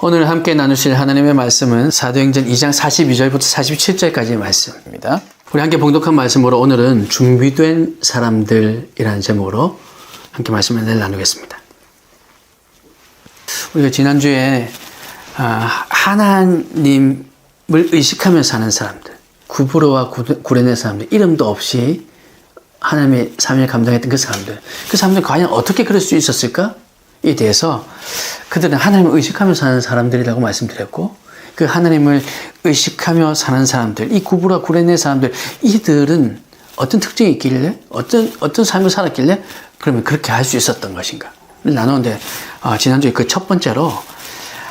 오늘 함께 나누실 하나님의 말씀은 사도행전 2장 42절부터 47절까지의 말씀입니다. 우리 함께 봉독한 말씀으로 오늘은 준비된 사람들이라는 제목으로 함께 말씀을 나누겠습니다. 우리가 지난주에 하나님을 의식하며 사는 사람들, 구브로와 구레네 사람들, 이름도 없이 하나님의 삶을 감당했던 그 사람들 과연 어떻게 그럴 수 있었을까? 에 대해서 그들은 하나님을 의식하며 사는 사람들이라고 말씀드렸고, 그 하나님을 의식하며 사는 사람들, 이 구브로와 구레네 사람들, 이들은 어떤 특징이 있길래, 어떤 삶을 살았길래 그러면 그렇게 할 수 있었던 것인가 나누는데, 지난주에 그 첫 번째로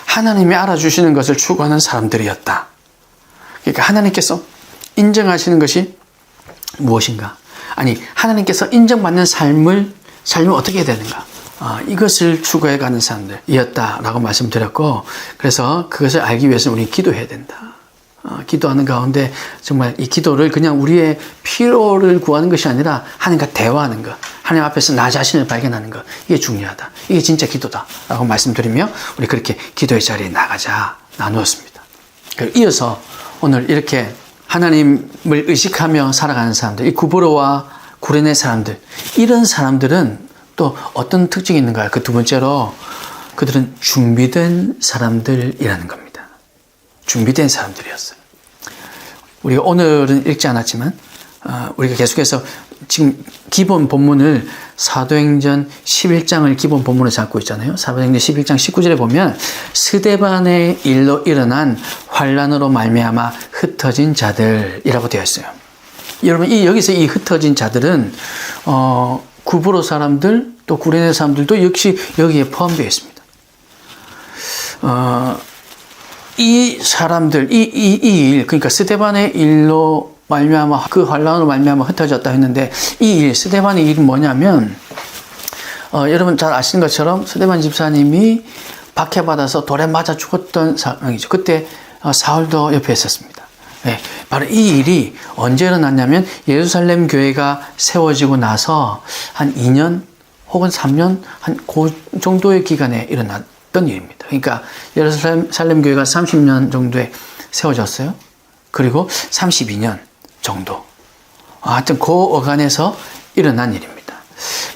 하나님이 알아주시는 것을 추구하는 사람들이었다. 그러니까 하나님께서 인정하시는 것이 무엇인가? 아니, 하나님께서 인정받는 삶을 어떻게 해야 되는가? 이것을 추구해가는 사람들이었다라고 말씀드렸고, 그래서 그것을 알기 위해서는 우리는 기도해야 된다. 기도하는 가운데 정말 이 기도를 그냥 우리의 필요를 구하는 것이 아니라 하나님과 대화하는 것, 하나님 앞에서 나 자신을 발견하는 것, 이게 중요하다. 이게 진짜 기도다라고 말씀드리며 우리 그렇게 기도의 자리에 나가자 나누었습니다. 그리고 이어서 오늘 이렇게 하나님을 의식하며 살아가는 사람들, 이 구브로와 구레네 사람들, 이런 사람들은 또 어떤 특징이 있는가요? 그 두 번째로 그들은 준비된 사람들이라는 겁니다. 준비된 사람들이었어요. 우리가 오늘은 읽지 않았지만 우리가 계속해서 지금 기본 본문을 사도행전 11장을 기본 본문으로 잡고 있잖아요. 사도행전 11장 19절에 보면 스데반의 일로 일어난 환난으로 말미암아 흩어진 자들이라고 되어 있어요. 여러분, 여기서 이 흩어진 자들은 구브로 사람들, 또 구레네 사람들도 역시 여기에 포함되어 있습니다. 이 사람들, 이 일, 그러니까 스데반의 일로 말미암아, 그 환난으로 말미암아 흩어졌다 했는데, 이 일, 스데반의 일은 뭐냐면, 여러분 잘 아시는 것처럼 스데반 집사님이 박해받아서 돌에 맞아 죽었던 상황이죠. 그때 사울도 옆에 있었습니다. 네, 바로 이 일이 언제 일어났냐면 예루살렘 교회가 세워지고 나서 한 2년 혹은 3년 한 그 정도의 기간에 일어났던 일입니다. 그러니까 예루살렘 교회가 30년 정도에 세워졌어요. 그리고 32년 정도. 하여튼 그 어간에서 일어난 일입니다.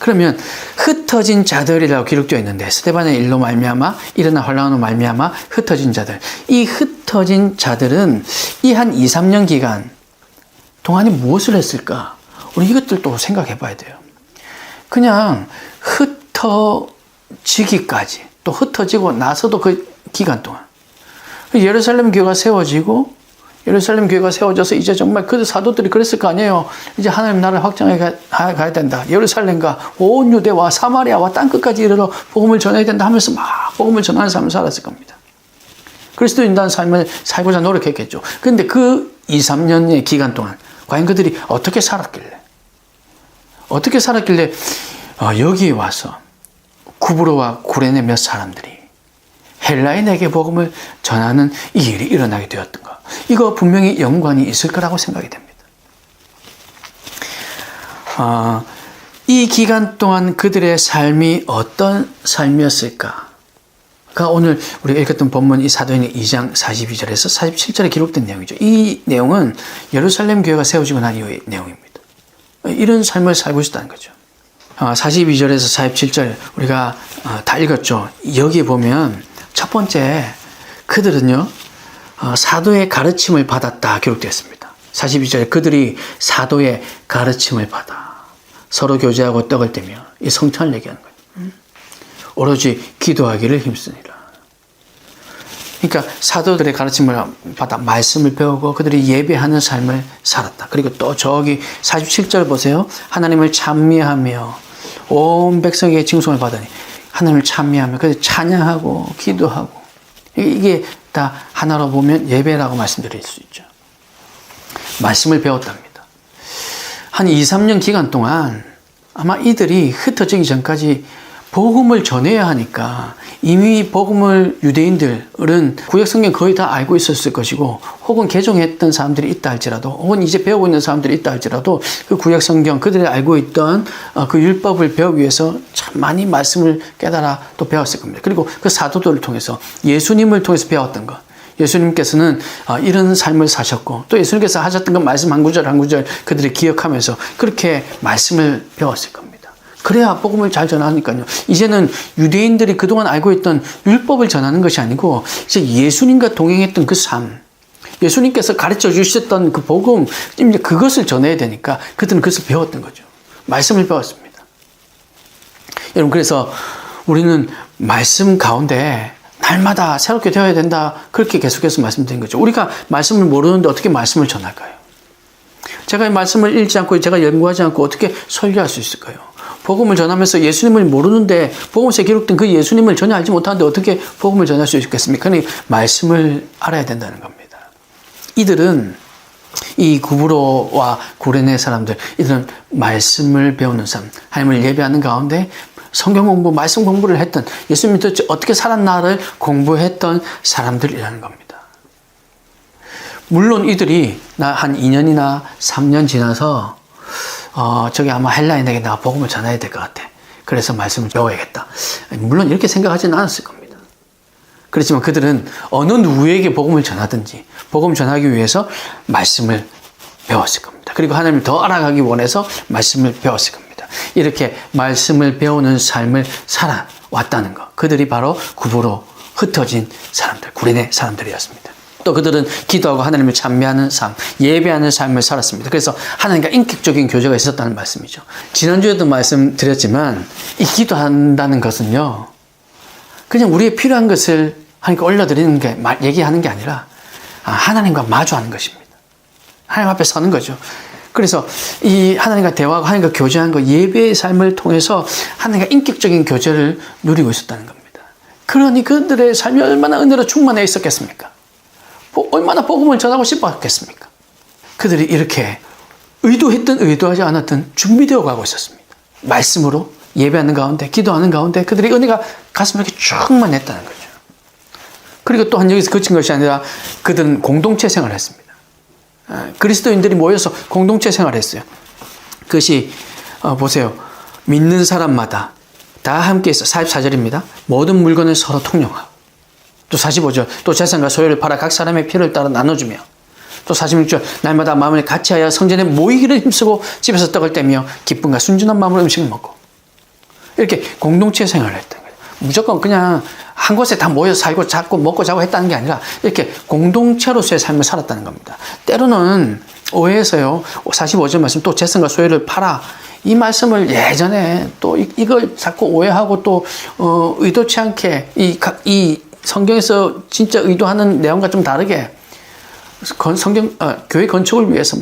그러면 흩어진 자들이라고 기록되어 있는데, 스데반의 일로 말미암아 일어난 환난으로 말미암아 흩어진 자들, 이 흩어진 자들은 이 한 2, 3년 기간 동안에 무엇을 했을까? 우리 이것들도 생각해 봐야 돼요. 그냥 흩어지기까지, 또 흩어지고 나서도 그 기간 동안 예루살렘 교회가 세워지고, 예루살렘 교회가 세워져서 이제 정말 그 사도들이 그랬을 거 아니에요. 이제 하나님 나라를 확장해 가야 된다. 예루살렘과 온 유대와 사마리아와 땅끝까지 이르러 복음을 전해야 된다 하면서 막 복음을 전하는 삶을 살았을 겁니다. 그리스도인다는 삶을 살고자 노력했겠죠. 그런데 그 2, 3년의 기간 동안 과연 그들이 어떻게 살았길래 여기에 와서 구브로와 구레네 몇 사람들이 헬라인에게 복음을 전하는 이 일이 일어나게 되었던가? 이거 분명히 연관이 있을 거라고 생각이 됩니다. 이 기간 동안 그들의 삶이 어떤 삶이었을까? 가 오늘 우리가 읽었던 본문 이 사도행전 2장 42절에서 47절에 기록된 내용이죠. 이 내용은 예루살렘 교회가 세워지고 난 이후의 내용입니다. 이런 삶을 살고 있었다는 거죠. 42절에서 47절 우리가 다 읽었죠. 여기에 보면 첫 번째, 그들은요 사도의 가르침을 받았다 기록되어 있습니다. 42절에 그들이 사도의 가르침을 받아 서로 교제하고 떡을 떼며 이 성찬을 얘기하는 거예요. 오로지 기도하기를 힘쓰니라. 그러니까 사도들의 가르침을 받아 말씀을 배우고 그들이 예배하는 삶을 살았다. 그리고 또 저기 47절 보세요. 하나님을 찬미하며 온 백성에게 칭송을 받으니 하나님을 찬미하며 그래서 찬양하고 기도하고, 이게 다 하나로 보면 예배라고 말씀드릴 수 있죠. 말씀을 배웠답니다. 한 2, 3년 기간 동안 아마 이들이 흩어지기 전까지 복음을 전해야 하니까 이미 복음을 유대인들은 구약성경 거의 다 알고 있었을 것이고 혹은 개종했던 사람들이 있다 할지라도 혹은 이제 배우고 있는 사람들이 있다 할지라도 그 구약성경 그들이 알고 있던 그 율법을 배우기 위해서 참 많이 말씀을 깨달아 또 배웠을 겁니다. 그리고 그 사도들을 통해서 예수님을 통해서 배웠던 것. 예수님께서는 이런 삶을 사셨고 또 예수님께서 하셨던 그 말씀 한 구절 한 구절 그들이 기억하면서 그렇게 말씀을 배웠을 겁니다. 그래야 복음을 잘 전하니까요. 이제는 유대인들이 그동안 알고 있던 율법을 전하는 것이 아니고 이제 예수님과 동행했던 그 삶, 예수님께서 가르쳐 주셨던 그 복음, 이제 그것을 전해야 되니까 그들은 그것을 배웠던 거죠. 말씀을 배웠습니다. 여러분, 그래서 우리는 말씀 가운데 날마다 새롭게 되어야 된다. 그렇게 계속해서 말씀드린 거죠. 우리가 말씀을 모르는데 어떻게 말씀을 전할까요? 제가 이 말씀을 읽지 않고 제가 연구하지 않고 어떻게 설교할 수 있을까요? 복음을 전하면서 예수님을 모르는데 복음서에 기록된 그 예수님을 전혀 알지 못하는데 어떻게 복음을 전할 수 있겠습니까? 그러니 말씀을 알아야 된다는 겁니다. 이들은 이 구브로와 구레네 사람들, 이들은 말씀을 배우는 사람, 하나님을 예배하는 가운데 성경 공부, 말씀 공부를 했던, 예수님이 도대체 어떻게 살았나를 공부했던 사람들이라는 겁니다. 물론 이들이 한 2년이나 3년 지나서 저기 아마 헬라인에게 내가 복음을 전해야 될 것 같아. 그래서 말씀을 배워야겠다. 물론 이렇게 생각하지는 않았을 겁니다. 그렇지만 그들은 어느 누구에게 복음을 전하든지 복음을 전하기 위해서 말씀을 배웠을 겁니다. 그리고 하나님을 더 알아가기 원해서 말씀을 배웠을 겁니다. 이렇게 말씀을 배우는 삶을 살아왔다는 것. 그들이 바로 구브로 흩어진 사람들, 구레네 사람들이었습니다. 또 그들은 기도하고 하나님을 찬미하는 삶, 예배하는 삶을 살았습니다. 그래서 하나님과 인격적인 교제가 있었다는 말씀이죠. 지난주에도 말씀드렸지만 이 기도한다는 것은요, 그냥 우리의 필요한 것을 하나님께 올려드리는 게, 얘기하는 게 아니라 하나님과 마주하는 것입니다. 하나님 앞에 서는 거죠. 그래서 이 하나님과 대화하고 하나님과 교제하는 것, 예배의 삶을 통해서 하나님과 인격적인 교제를 누리고 있었다는 겁니다. 그러니 그들의 삶이 얼마나 은혜로 충만해 있었겠습니까? 얼마나 복음을 전하고 싶었겠습니까? 그들이 이렇게 의도했든 의도하지 않았든 준비되어 가고 있었습니다. 말씀으로 예배하는 가운데, 기도하는 가운데 그들의 은혜가 가슴에 이렇게 충만했다는 거죠. 그리고 또한 여기서 그친 것이 아니라 그들은 공동체 생활을 했습니다. 그리스도인들이 모여서 공동체 생활을 했어요. 그것이 보세요. 믿는 사람마다 다 함께 있어. 44절입니다. 모든 물건을 서로 통용하고. 또 45절, 또 재산과 소유를 팔아 각 사람의 필요를 따라 나눠주며, 또 46절, 날마다 마음을 같이하여 성전에 모이기를 힘쓰고 집에서 떡을 떼며 기쁨과 순전한 마음으로 음식을 먹고, 이렇게 공동체 생활을 했다는 거예요. 무조건 그냥 한 곳에 다 모여 살고 자고 먹고 자고 했다는 게 아니라 이렇게 공동체로서의 삶을 살았다는 겁니다. 때로는 오해해서요, 45절 말씀, 또 재산과 소유를 팔아, 이 말씀을 예전에 또 이걸 자꾸 오해하고 또 의도치 않게 이 성경에서 진짜 의도하는 내용과 좀 다르게 교회 건축을 위해서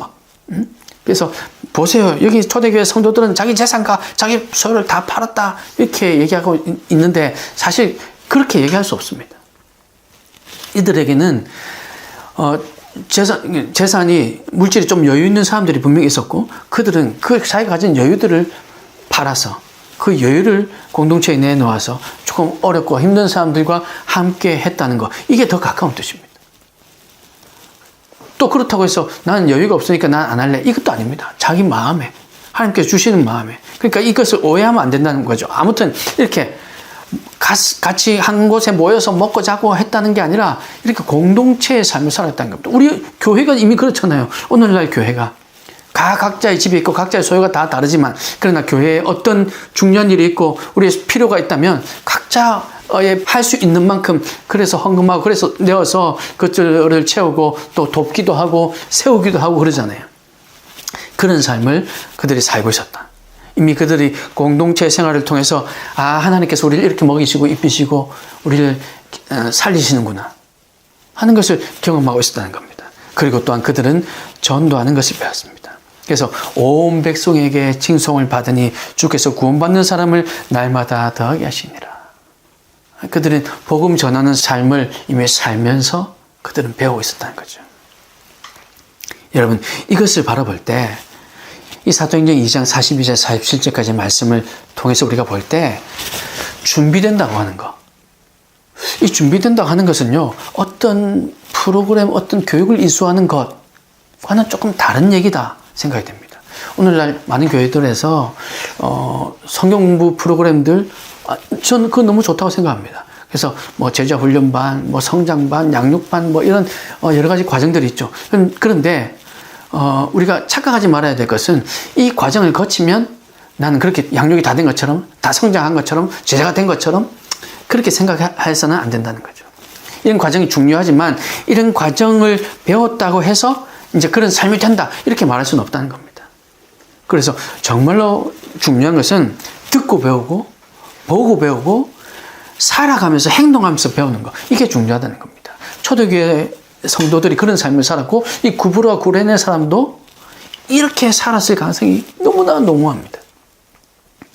그래서 보세요. 여기 초대교회 성도들은 자기 재산과 자기 소유를 다 팔았다 이렇게 얘기하고 있는데 사실 그렇게 얘기할 수 없습니다. 이들에게는 재산이 물질이 좀 여유 있는 사람들이 분명히 있었고 그들은 그 자기가 가진 여유들을 팔아서 그 여유를 공동체에 내놓아서 조금 어렵고 힘든 사람들과 함께 했다는 것. 이게 더 가까운 뜻입니다. 또 그렇다고 해서 나는 여유가 없으니까 난 안 할래. 이것도 아닙니다. 자기 마음에, 하나님께서 주시는 마음에. 그러니까 이것을 오해하면 안 된다는 거죠. 아무튼 이렇게 같이 한 곳에 모여서 먹고 자고 했다는 게 아니라 이렇게 공동체의 삶을 살았다는 겁니다. 우리 교회가 이미 그렇잖아요. 오늘날 교회가. 각자의 집이 있고 각자의 소유가 다 다르지만 그러나 교회에 어떤 중요한 일이 있고 우리의 필요가 있다면 각자의 할 수 있는 만큼 그래서 헌금하고 그래서 내어서 그것들을 채우고 또 돕기도 하고 세우기도 하고 그러잖아요. 그런 삶을 그들이 살고 있었다. 이미 그들이 공동체 생활을 통해서 하나님께서 우리를 이렇게 먹이시고 입히시고 우리를 살리시는구나 하는 것을 경험하고 있었다는 겁니다. 그리고 또한 그들은 전도하는 것을 배웠습니다. 그래서 온 백성에게 칭송을 받으니 주께서 구원받는 사람을 날마다 더하게 하시니라. 그들은 복음 전하는 삶을 이미 살면서 그들은 배우고 있었다는 거죠. 여러분, 이것을 바라볼 때 이 사도행전 2장 42절 47절까지 말씀을 통해서 우리가 볼 때 준비된다고 하는 거. 이 준비된다고 하는 것은요, 어떤 프로그램, 어떤 교육을 이수하는 것과는 조금 다른 얘기다 생각이 됩니다. 오늘날 많은 교회들에서 성경 공부 프로그램들, 저는 그거 너무 좋다고 생각합니다. 그래서 뭐 제자 훈련반, 뭐 성장반, 양육반, 뭐 이런 여러 가지 과정들이 있죠. 그런데 우리가 착각하지 말아야 될 것은 이 과정을 거치면 나는 그렇게 양육이 다 된 것처럼, 다 성장한 것처럼, 제자가 된 것처럼 그렇게 생각해서는 안 된다는 거죠. 이런 과정이 중요하지만 이런 과정을 배웠다고 해서 이제 그런 삶이 된다 이렇게 말할 수는 없다는 겁니다. 그래서 정말로 중요한 것은 듣고 배우고 보고 배우고 살아가면서 행동하면서 배우는 거, 이게 중요하다는 겁니다. 초대교회 성도들이 그런 삶을 살았고 이 구브로와 구레네 사람도 이렇게 살았을 가능성이 너무나 농후합니다.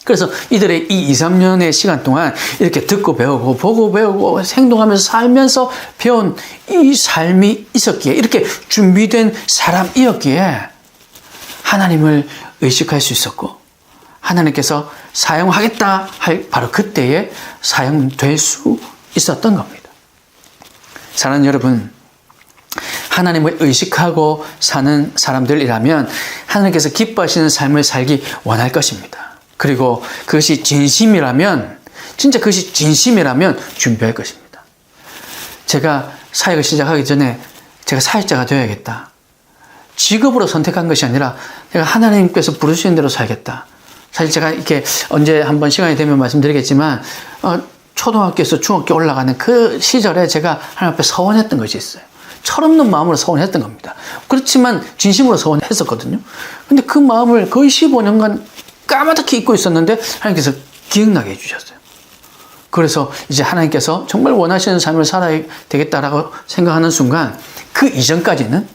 그래서 이들의 이 2, 3년의 시간 동안 이렇게 듣고 배우고 보고 배우고 행동하면서 살면서 배운 이 삶이 있었기에, 이렇게 준비된 사람이었기에 하나님을 의식할 수 있었고 하나님께서 사용하겠다 할 바로 그때에 사용될 수 있었던 겁니다. 사랑하는 여러분, 하나님을 의식하고 사는 사람들이라면 하나님께서 기뻐하시는 삶을 살기 원할 것입니다. 그리고 그것이 진심이라면, 진짜 그것이 진심이라면 준비할 것입니다. 제가 사역을 시작하기 전에 제가 사역자가 되어야겠다. 직업으로 선택한 것이 아니라 내가 하나님께서 부르시는 대로 살겠다. 사실 제가 이렇게 언제 한번 시간이 되면 말씀드리겠지만 초등학교에서 중학교 올라가는 그 시절에 제가 하나님 앞에 서원했던 것이 있어요. 철없는 마음으로 서원했던 겁니다. 그렇지만 진심으로 서원했었거든요. 근데 그 마음을 거의 15년간 까마득히 잊고 있었는데 하나님께서 기억나게 해주셨어요. 그래서 이제 하나님께서 정말 원하시는 삶을 살아야 되겠다라고 생각하는 순간, 그 이전까지는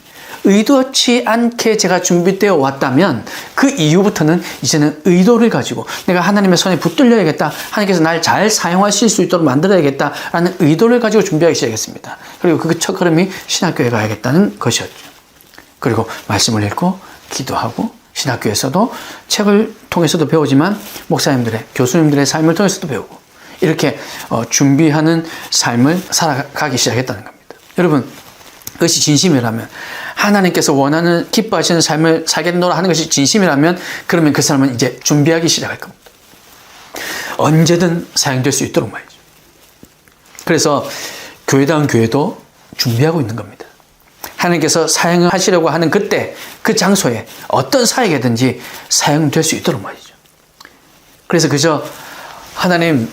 의도치 않게 제가 준비되어 왔다면 그 이후부터는 이제는 의도를 가지고 내가 하나님의 손에 붙들려야겠다, 하나님께서 날 잘 사용하실 수 있도록 만들어야겠다라는 의도를 가지고 준비하기 시작했습니다. 그리고 그 첫 걸음이 신학교에 가야겠다는 것이었죠. 그리고 말씀을 읽고 기도하고 신학교에서도 책을 통해서도 배우지만 목사님들의, 교수님들의 삶을 통해서도 배우고 이렇게 준비하는 삶을 살아가기 시작했다는 겁니다. 여러분, 그것이 진심이라면, 하나님께서 원하는 기뻐하시는 삶을 살겠노라 하는 것이 진심이라면, 그러면 그 사람은 이제 준비하기 시작할 겁니다. 언제든 사용될 수 있도록 말이죠. 그래서 교회다운 교회도 준비하고 있는 겁니다. 하나님께서 사용하시려고 하는 그때 그 장소에 어떤 사역이든지 사용될 수 있도록 말이죠. 그래서 그저 하나님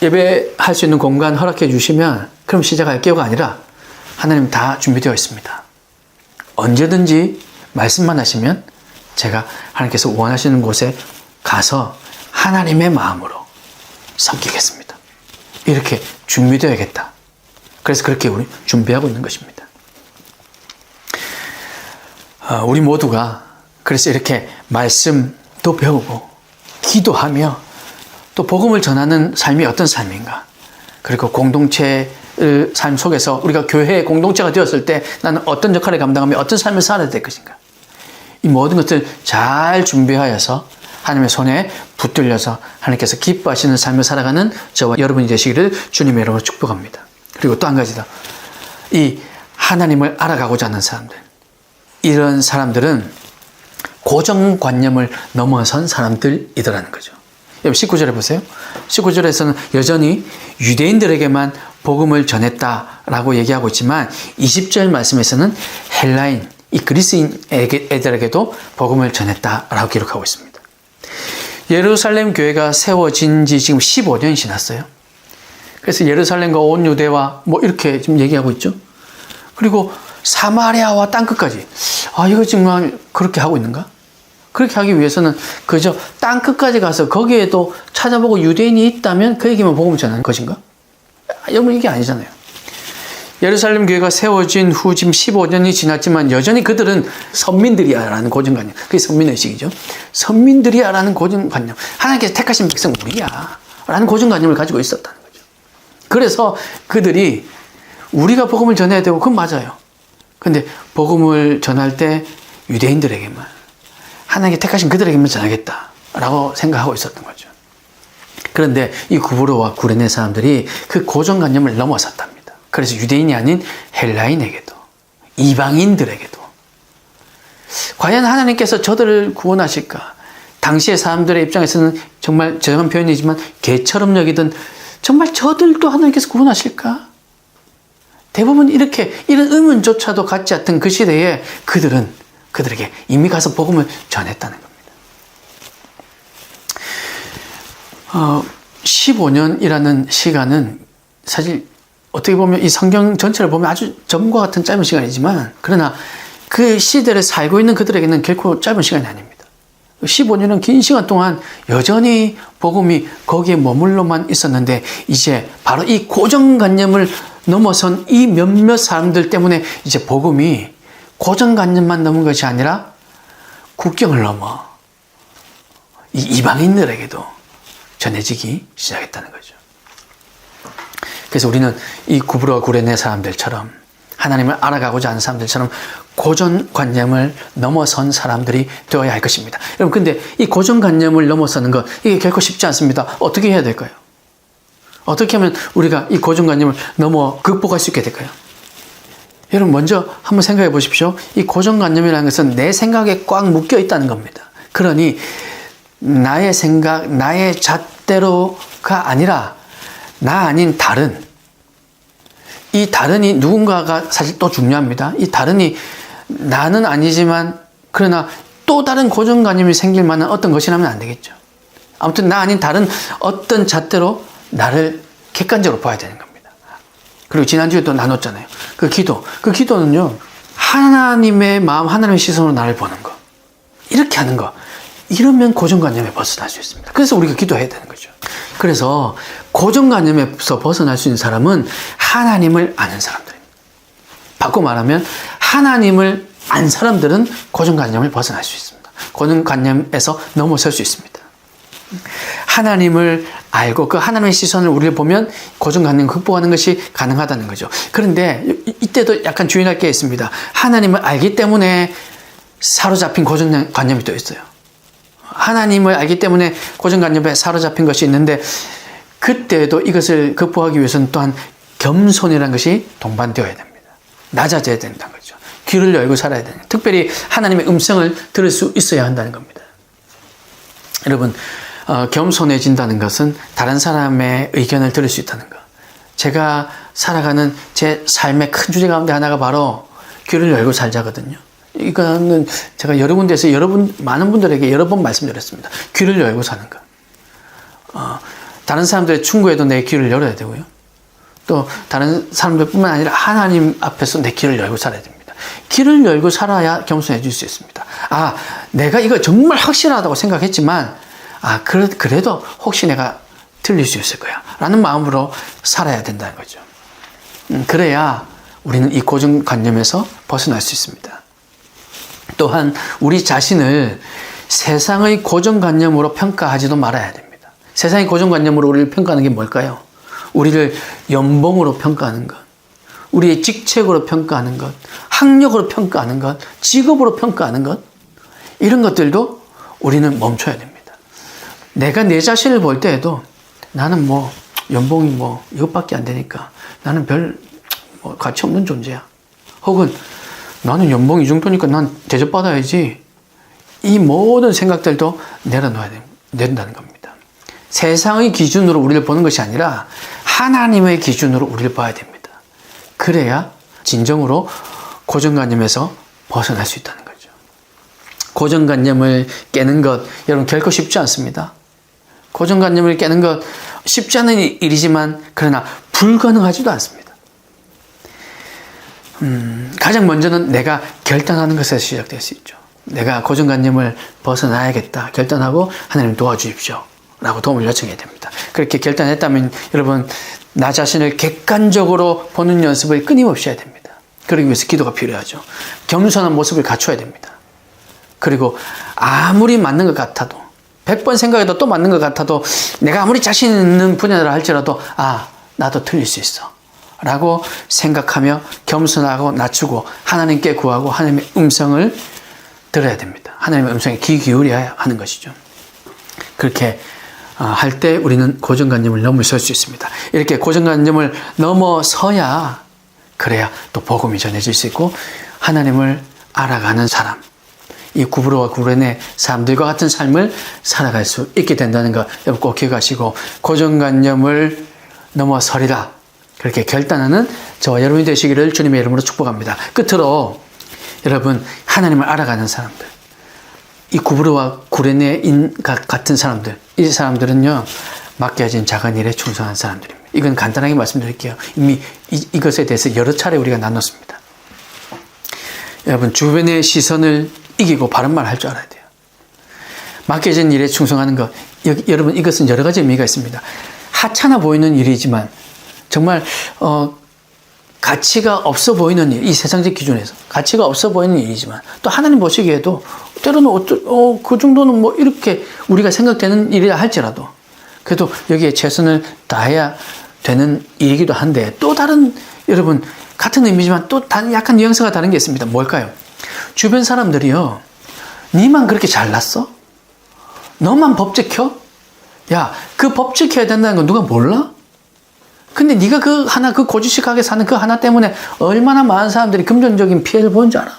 예배할 수 있는 공간 허락해 주시면 그럼 시작할게요가 아니라, 하나님 다 준비되어 있습니다. 언제든지 말씀만 하시면 제가 하나님께서 원하시는 곳에 가서 하나님의 마음으로 섬기겠습니다. 이렇게 준비되어야겠다. 그래서 그렇게 우리 준비하고 있는 것입니다. 우리 모두가 그래서 이렇게 말씀도 배우고 기도하며 또 복음을 전하는 삶이 어떤 삶인가, 그리고 공동체의 삶 속에서 우리가 교회의 공동체가 되었을 때 나는 어떤 역할을 감당하며 어떤 삶을 살아야 될 것인가, 이 모든 것을 잘 준비하여서 하나님의 손에 붙들려서 하나님께서 기뻐하시는 삶을 살아가는 저와 여러분이 되시기를 주님의 이름으로 축복합니다. 그리고 또 한 가지 더, 이 하나님을 알아가고자 하는 사람들, 이런 사람들은 고정관념을 넘어선 사람들이더라는 거죠. 여러분 19절에 보세요. 19절에서는 여전히 유대인들에게만 복음을 전했다라고 얘기하고 있지만 20절 말씀에서는 헬라인, 이 그리스인 애들에게도 복음을 전했다라고 기록하고 있습니다. 예루살렘 교회가 세워진 지 지금 15년이 지났어요. 그래서 예루살렘과 온 유대와 뭐 이렇게 지금 얘기하고 있죠. 그리고 사마리아와 땅끝까지. 이거 정말 그렇게 하고 있는가? 그렇게 하기 위해서는 그저 땅끝까지 가서 거기에도 찾아보고 유대인이 있다면 그에게만 복음을 전하는 것인가? 여러분, 이게 아니잖아요. 예루살렘 교회가 세워진 후 지금 15년이 지났지만 여전히 그들은 선민들이야라는 고정관념. 그게 선민의식이죠. 선민들이야라는 고정관념. 하나님께서 택하신 백성 우리야 라는 고정관념을 가지고 있었다는 거죠. 그래서 그들이 우리가 복음을 전해야 되고, 그건 맞아요. 근데 복음을 전할 때 유대인들에게만, 하나님께 택하신 그들에게만 전하겠다라고 생각하고 있었던 거죠. 그런데 이 구브로와 구레네 사람들이 그 고정관념을 넘어섰답니다. 그래서 유대인이 아닌 헬라인에게도, 이방인들에게도 과연 하나님께서 저들을 구원하실까? 당시의 사람들의 입장에서는 정말 죄송한 표현이지만 개처럼 여기던 정말 저들도 하나님께서 구원하실까? 대부분 이런 의문조차도 갖지 않던 그 시대에 그들에게 이미 가서 복음을 전했다는 겁니다. 15년이라는 시간은 사실 어떻게 보면 이 성경 전체를 보면 아주 점과 같은 짧은 시간이지만, 그러나 그 시대를 살고 있는 그들에게는 결코 짧은 시간이 아닙니다. 15년은 긴 시간 동안 여전히 복음이 거기에 머물러만 있었는데, 이제 바로 이 고정관념을 넘어선 이 몇몇 사람들 때문에 이제 복음이 고정관념만 넘은 것이 아니라 국경을 넘어 이 이방인들에게도 전해지기 시작했다는 거죠. 그래서 우리는 이 구브로와 구레네 사람들처럼, 하나님을 알아가고자 하는 사람들처럼 고정관념을 넘어선 사람들이 되어야 할 것입니다. 여러분, 근데 이 고정관념을 넘어서는 것, 이게 결코 쉽지 않습니다. 어떻게 해야 될까요? 어떻게 하면 우리가 이 고정관념을 극복할 수 있게 될까요? 여러분, 먼저 한번 생각해 보십시오. 이 고정관념이라는 것은 내 생각에 꽉 묶여 있다는 겁니다. 그러니 나의 생각, 나의 잣대로가 아니라 나 아닌 다른, 이 다른이 누군가가 사실 또 중요합니다. 이 다른이 나는 아니지만 그러나 또 다른 고정관념이 생길 만한 어떤 것이라면 안 되겠죠. 아무튼 나 아닌 다른 어떤 잣대로 나를 객관적으로 봐야 되는 겁니다. 그리고 지난주에 또 나눴잖아요. 그 기도는요, 하나님의 마음, 하나님의 시선으로 나를 보는 거, 이렇게 하는 거, 이러면 고정관념에 벗어날 수 있습니다. 그래서 우리가 기도해야 되는 거죠. 그래서 고정관념에서 벗어날 수 있는 사람은 하나님을 아는 사람들입니다. 바꿔 말하면 하나님을 안 사람들은 고정관념을 벗어날 수 있습니다. 고정관념에서 넘어설 수 있습니다. 하나님을 알고 그 하나님의 시선을 우리를 보면 고정관념을 극복하는 것이 가능하다는 거죠. 그런데 이때도 약간 주의할 게 있습니다. 하나님을 알기 때문에 사로잡힌 고정관념이 또 있어요. 하나님을 알기 때문에 고정관념에 사로잡힌 것이 있는데, 그때도 이것을 극복하기 위해서는 또한 겸손이라는 것이 동반되어야 됩니다. 낮아져야 된다는 거죠. 귀를 열고 살아야 됩니다. 특별히 하나님의 음성을 들을 수 있어야 한다는 겁니다. 여러분, 겸손해진다는 것은 다른 사람의 의견을 들을 수 있다는 것. 제가 살아가는 제 삶의 큰 주제 가운데 하나가 바로 귀를 열고 살자거든요. 이거는 제가 여러 군데에서 많은 분들에게 여러 번 말씀드렸습니다. 귀를 열고 사는 것. 다른 사람들의 충고에도 내 귀를 열어야 되고요. 또 다른 사람들뿐만 아니라 하나님 앞에서 내 귀를 열고 살아야 됩니다. 귀를 열고 살아야 겸손해질 수 있습니다. 내가 이거 정말 확실하다고 생각했지만, 그래도 혹시 내가 틀릴 수 있을 거야 라는 마음으로 살아야 된다는 거죠. 그래야 우리는 이 고정관념에서 벗어날 수 있습니다. 또한 우리 자신을 세상의 고정관념으로 평가하지도 말아야 됩니다. 세상의 고정관념으로 우리를 평가하는 게 뭘까요? 우리를 연봉으로 평가하는 것, 우리의 직책으로 평가하는 것, 학력으로 평가하는 것, 직업으로 평가하는 것, 이런 것들도 우리는 멈춰야 됩니다. 내가 내 자신을 볼 때에도 나는 연봉이 이것밖에 안 되니까 나는 별 가치 없는 존재야. 혹은 나는 연봉 이 정도니까 난 대접받아야지. 이 모든 생각들도 내려놔야 된다는 겁니다. 세상의 기준으로 우리를 보는 것이 아니라 하나님의 기준으로 우리를 봐야 됩니다. 그래야 진정으로 고정관념에서 벗어날 수 있다는 거죠. 고정관념을 깨는 것, 여러분 결코 쉽지 않습니다. 고정관념을 깨는 것 쉽지 않은 일이지만 그러나 불가능하지도 않습니다. 가장 먼저는 내가 결단하는 것에서 시작될 수 있죠. 내가 고정관념을 벗어나야겠다 결단하고 하나님 도와주십시오 라고 도움을 요청해야 됩니다. 그렇게 결단했다면 여러분 나 자신을 객관적으로 보는 연습을 끊임없이 해야 됩니다. 그러기 위해서 기도가 필요하죠. 겸손한 모습을 갖춰야 됩니다. 그리고 아무리 맞는 것 같아도 100번 생각해도 또 맞는 것 같아도 내가 아무리 자신 있는 분야라 할지라도 나도 틀릴 수 있어 라고 생각하며 겸손하고 낮추고 하나님께 구하고 하나님의 음성을 들어야 됩니다. 하나님의 음성에 귀 기울여야 하는 것이죠. 그렇게 할 때 우리는 고정관념을 넘어설 수 있습니다. 이렇게 고정관념을 넘어서야 그래야 또 복음이 전해질 수 있고 하나님을 알아가는 사람, 이 구브로와 구레네 사람들과 같은 삶을 살아갈 수 있게 된다는 거 여러분 꼭 기억하시고 고정관념을 넘어서리라 그렇게 결단하는 저와 여러분이 되시기를 주님의 이름으로 축복합니다. 끝으로 여러분 하나님을 알아가는 사람들, 이 구브로와 구레네 같은 사람들, 이 사람들은요 맡겨진 작은 일에 충성한 사람들입니다. 이건 간단하게 말씀드릴게요. 이미 이것에 대해서 여러 차례 우리가 나눴습니다. 여러분 주변의 시선을 이기고 바른 말 할 줄 알아야 돼요. 맡겨진 일에 충성하는 것, 여러분 이것은 여러 가지 의미가 있습니다. 하찮아 보이는 일이지만 정말 가치가 없어 보이는 일, 이 세상적 기준에서 가치가 없어 보이는 일이지만 또 하나님 보시기에도 때로는 그 정도는 뭐 이렇게 우리가 생각되는 일이라 할지라도 그래도 여기에 최선을 다해야 되는 일이기도 한데 또 다른 여러분 같은 의미지만 또 다른 약간 뉘앙스가 다른 게 있습니다. 뭘까요? 주변 사람들이요 니만 그렇게 잘났어? 너만 법 지켜? 야, 그 법 지켜야 된다는 건 누가 몰라? 근데 네가 그 고지식하게 사는 그 하나 때문에 얼마나 많은 사람들이 금전적인 피해를 보는 줄 알아?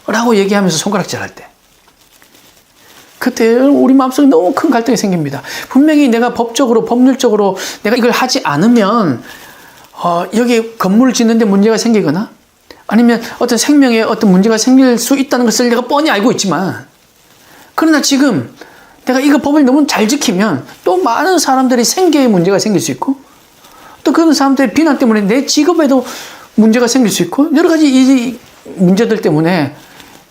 라고 얘기하면서 손가락질 할 때. 그때 우리 마음속에 너무 큰 갈등이 생깁니다. 분명히 내가 법적으로, 법률적으로 내가 이걸 하지 않으면, 여기 건물을 짓는데 문제가 생기거나, 아니면 어떤 생명에 어떤 문제가 생길 수 있다는 것을 내가 뻔히 알고 있지만, 그러나 지금 내가 이거 법을 너무 잘 지키면 또 많은 사람들이 생계에 문제가 생길 수 있고, 또 그런 사람들의 비난 때문에 내 직업에도 문제가 생길 수 있고 여러 가지 이 문제들 때문에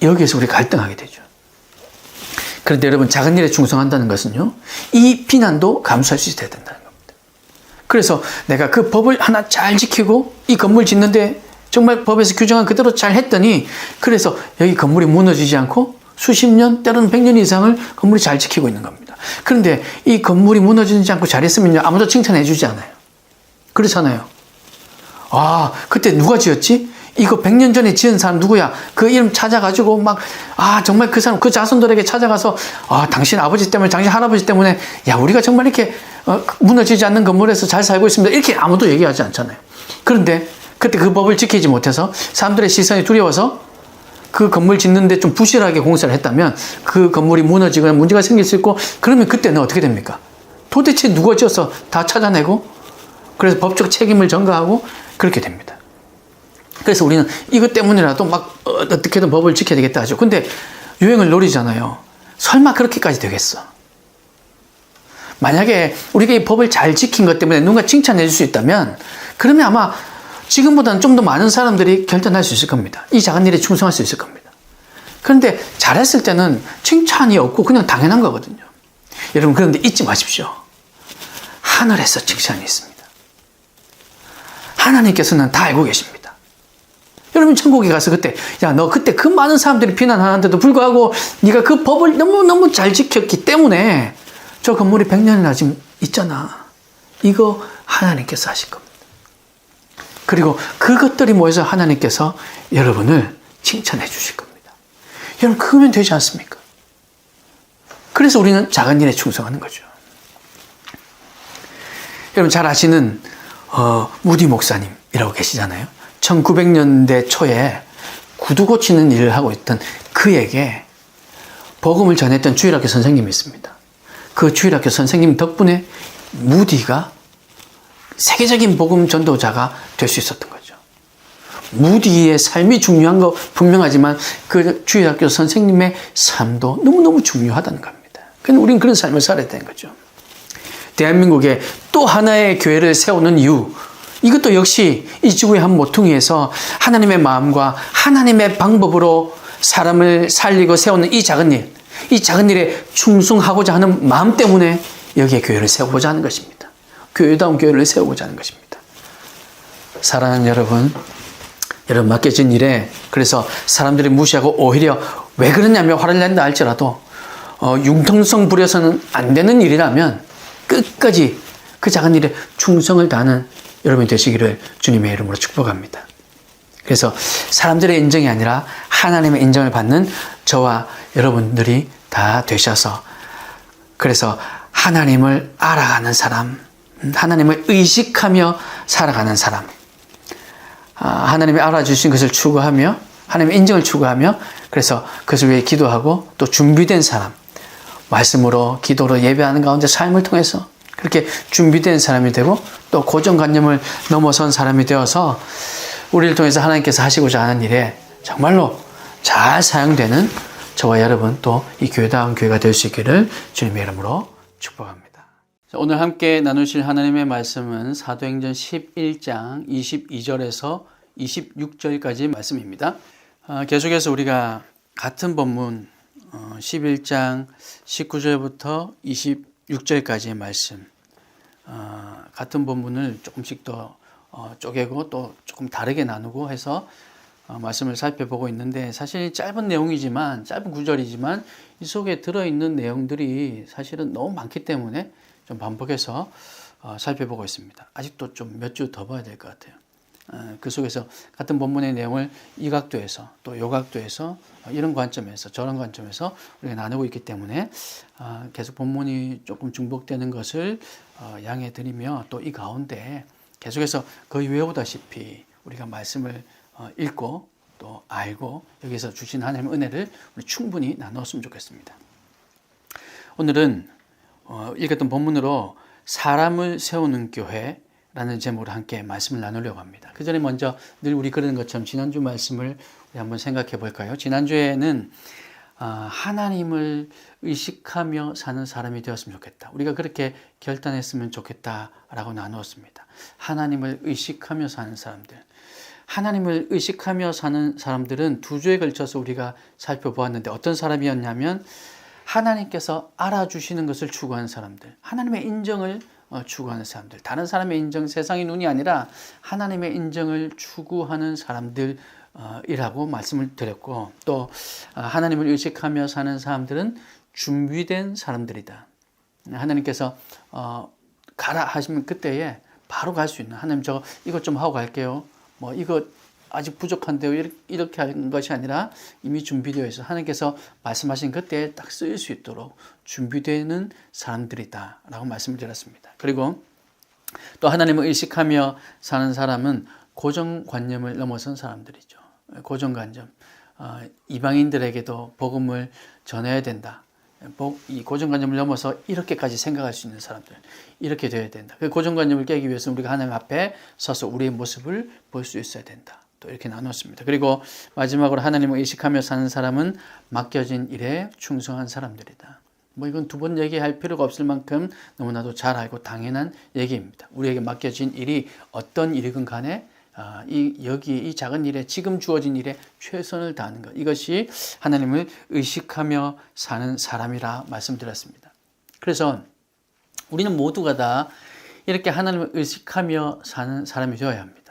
여기에서 우리 갈등하게 되죠. 그런데 여러분 작은 일에 충성한다는 것은요 이 비난도 감수할 수 있어야 된다는 겁니다. 그래서 내가 그 법을 하나 잘 지키고 이 건물 짓는데 정말 법에서 규정한 그대로 잘 했더니 그래서 여기 건물이 무너지지 않고 수십 년 때로는 100년 이상을 건물이 잘 지키고 있는 겁니다. 그런데 이 건물이 무너지지 않고 잘했으면요 아무도 칭찬해 주지 않아요. 그렇잖아요. 아, 그때 누가 지었지? 이거 100년 전에 지은 사람 누구야? 그 이름 찾아가지고 막, 정말 그 사람, 그 자손들에게 찾아가서, 당신 아버지 때문에, 당신 할아버지 때문에, 야, 우리가 정말 이렇게, 무너지지 않는 건물에서 잘 살고 있습니다. 이렇게 아무도 얘기하지 않잖아요. 그런데, 그때 그 법을 지키지 못해서, 사람들의 시선이 두려워서, 그 건물 짓는데 좀 부실하게 공사를 했다면, 그 건물이 무너지거나 문제가 생길 수 있고, 그러면 그때는 어떻게 됩니까? 도대체 누가 지어서 다 찾아내고, 그래서 법적 책임을 전가하고 그렇게 됩니다. 그래서 우리는 이것 때문이라도 막 어떻게든 법을 지켜야 되겠다 하죠. 근데 유행을 노리잖아요. 설마 그렇게까지 되겠어? 만약에 우리가 이 법을 잘 지킨 것 때문에 누군가 칭찬해 줄 수 있다면 그러면 아마 지금보다는 좀 더 많은 사람들이 결단할 수 있을 겁니다. 이 작은 일에 충성할 수 있을 겁니다. 그런데 잘했을 때는 칭찬이 없고 그냥 당연한 거거든요. 여러분 그런데 잊지 마십시오. 하늘에서 칭찬이 있습니다. 하나님께서는 다 알고 계십니다. 여러분 천국에 가서 그때 야 너 그때 그 많은 사람들이 비난하는데도 불구하고 네가 그 법을 너무너무 잘 지켰기 때문에 저 건물이 100년이나 지금 있잖아. 이거 하나님께서 하실 겁니다. 그리고 그것들이 모여서 하나님께서 여러분을 칭찬해 주실 겁니다. 여러분 그거면 되지 않습니까? 그래서 우리는 작은 일에 충성하는 거죠. 여러분 잘 아시는 무디 목사님이라고 계시잖아요. 1900년대 초에 구두 고치는 일을 하고 있던 그에게 복음을 전했던 주일학교 선생님이 있습니다. 그 주일학교 선생님 덕분에 무디가 세계적인 복음 전도자가 될 수 있었던 거죠. 무디의 삶이 중요한 거 분명하지만 그 주일학교 선생님의 삶도 너무너무 중요하다는 겁니다. 우리는 그런 삶을 살아야 되는 거죠. 대한민국에 또 하나의 교회를 세우는 이유, 이것도 역시 이 지구의 한 모퉁이에서 하나님의 마음과 하나님의 방법으로 사람을 살리고 세우는 이 작은 일에 충성하고자 하는 마음 때문에 여기에 교회를 세우고자 하는 것입니다. 교회다운 교회를 세우고자 하는 것입니다. 사랑하는 여러분 맡겨진 일에 그래서 사람들이 무시하고 오히려 왜 그러냐며 화를 낸다 할지라도 융통성 부려서는 안 되는 일이라면 끝까지 그 작은 일에 충성을 다하는 여러분이 되시기를 주님의 이름으로 축복합니다. 그래서 사람들의 인정이 아니라 하나님의 인정을 받는 저와 여러분들이 다 되셔서 그래서 하나님을 알아가는 사람, 하나님을 의식하며 살아가는 사람, 하나님이 알아주신 것을 추구하며 하나님의 인정을 추구하며 그래서 그것을 위해 기도하고 또 준비된 사람, 말씀으로 기도로 예배하는 가운데 삶을 통해서 그렇게 준비된 사람이 되고 또 고정관념을 넘어선 사람이 되어서 우리를 통해서 하나님께서 하시고자 하는 일에 정말로 잘 사용되는 저와 여러분 또 이 교회다운 교회가 될 수 있기를 주님의 이름으로 축복합니다. 오늘 함께 나누실 하나님의 말씀은 사도행전 11장 22절에서 26절까지 말씀입니다. 계속해서 우리가 같은 본문 11장 19절부터 26절까지의 말씀 같은 본문을 조금씩 더 쪼개고 또 조금 다르게 나누고 해서 말씀을 살펴보고 있는데 사실 짧은 내용이지만 짧은 구절이지만 이 속에 들어있는 내용들이 사실은 너무 많기 때문에 좀 반복해서 살펴보고 있습니다. 아직도 좀 몇 주 더 봐야 될 것 같아요. 그 속에서 같은 본문의 내용을 이 각도에서 또 요 각도에서 이런 관점에서 저런 관점에서 우리가 나누고 있기 때문에 계속 본문이 조금 중복되는 것을 양해 드리며 또 이 가운데 계속해서 거의 외우다시피 우리가 말씀을 읽고 또 알고 여기서 주신 하나님의 은혜를 우리 충분히 나눴으면 좋겠습니다. 오늘은 읽었던 본문으로 사람을 세우는 교회라는 제목으로 함께 말씀을 나누려고 합니다. 그 전에 먼저 늘 우리 그러는 것처럼 지난주 말씀을 우리 한번 생각해 볼까요? 지난주에는 하나님을 의식하며 사는 사람이 되었으면 좋겠다. 우리가 그렇게 결단했으면 좋겠다라고 나누었습니다. 하나님을 의식하며 사는 사람들. 하나님을 의식하며 사는 사람들은 두 주에 걸쳐서 우리가 살펴보았는데 어떤 사람이었냐면 하나님께서 알아주시는 것을 추구하는 사람들, 하나님의 인정을 추구하는 사람들, 다른 사람의 인정, 세상의 눈이 아니라 하나님의 인정을 추구하는 사람들이라고 말씀을 드렸고 또 하나님을 의식하며 사는 사람들은 준비된 사람들이다. 하나님께서 가라 하시면 그때에 바로 갈 수 있는 하나님 저 이것 좀 하고 갈게요. 뭐 이거 아직 부족한데요. 이렇게 하는 것이 아니라 이미 준비되어 있어. 하나님께서 말씀하신 그때에 딱 쓰일 수 있도록 준비되는 사람들이다 라고 말씀을 드렸습니다. 그리고 또 하나님을 의식하며 사는 사람은 고정관념을 넘어선 사람들이죠. 고정관념. 이방인들에게도 복음을 전해야 된다. 이 고정관념을 넘어서 이렇게까지 생각할 수 있는 사람들, 이렇게 되어야 된다. 그 고정관념을 깨기 위해서는 우리가 하나님 앞에 서서 우리의 모습을 볼 수 있어야 된다. 또 이렇게 나눴습니다. 그리고 마지막으로 하나님을 의식하며 사는 사람은 맡겨진 일에 충성한 사람들이다. 뭐 이건 두 번 얘기할 필요가 없을 만큼 너무나도 잘 알고 당연한 얘기입니다. 우리에게 맡겨진 일이 어떤 일이건 간에 이 작은 일에 지금 주어진 일에 최선을 다하는 것, 이것이 하나님을 의식하며 사는 사람이라 말씀드렸습니다. 그래서 우리는 모두가 다 이렇게 하나님을 의식하며 사는 사람이 되어야 합니다.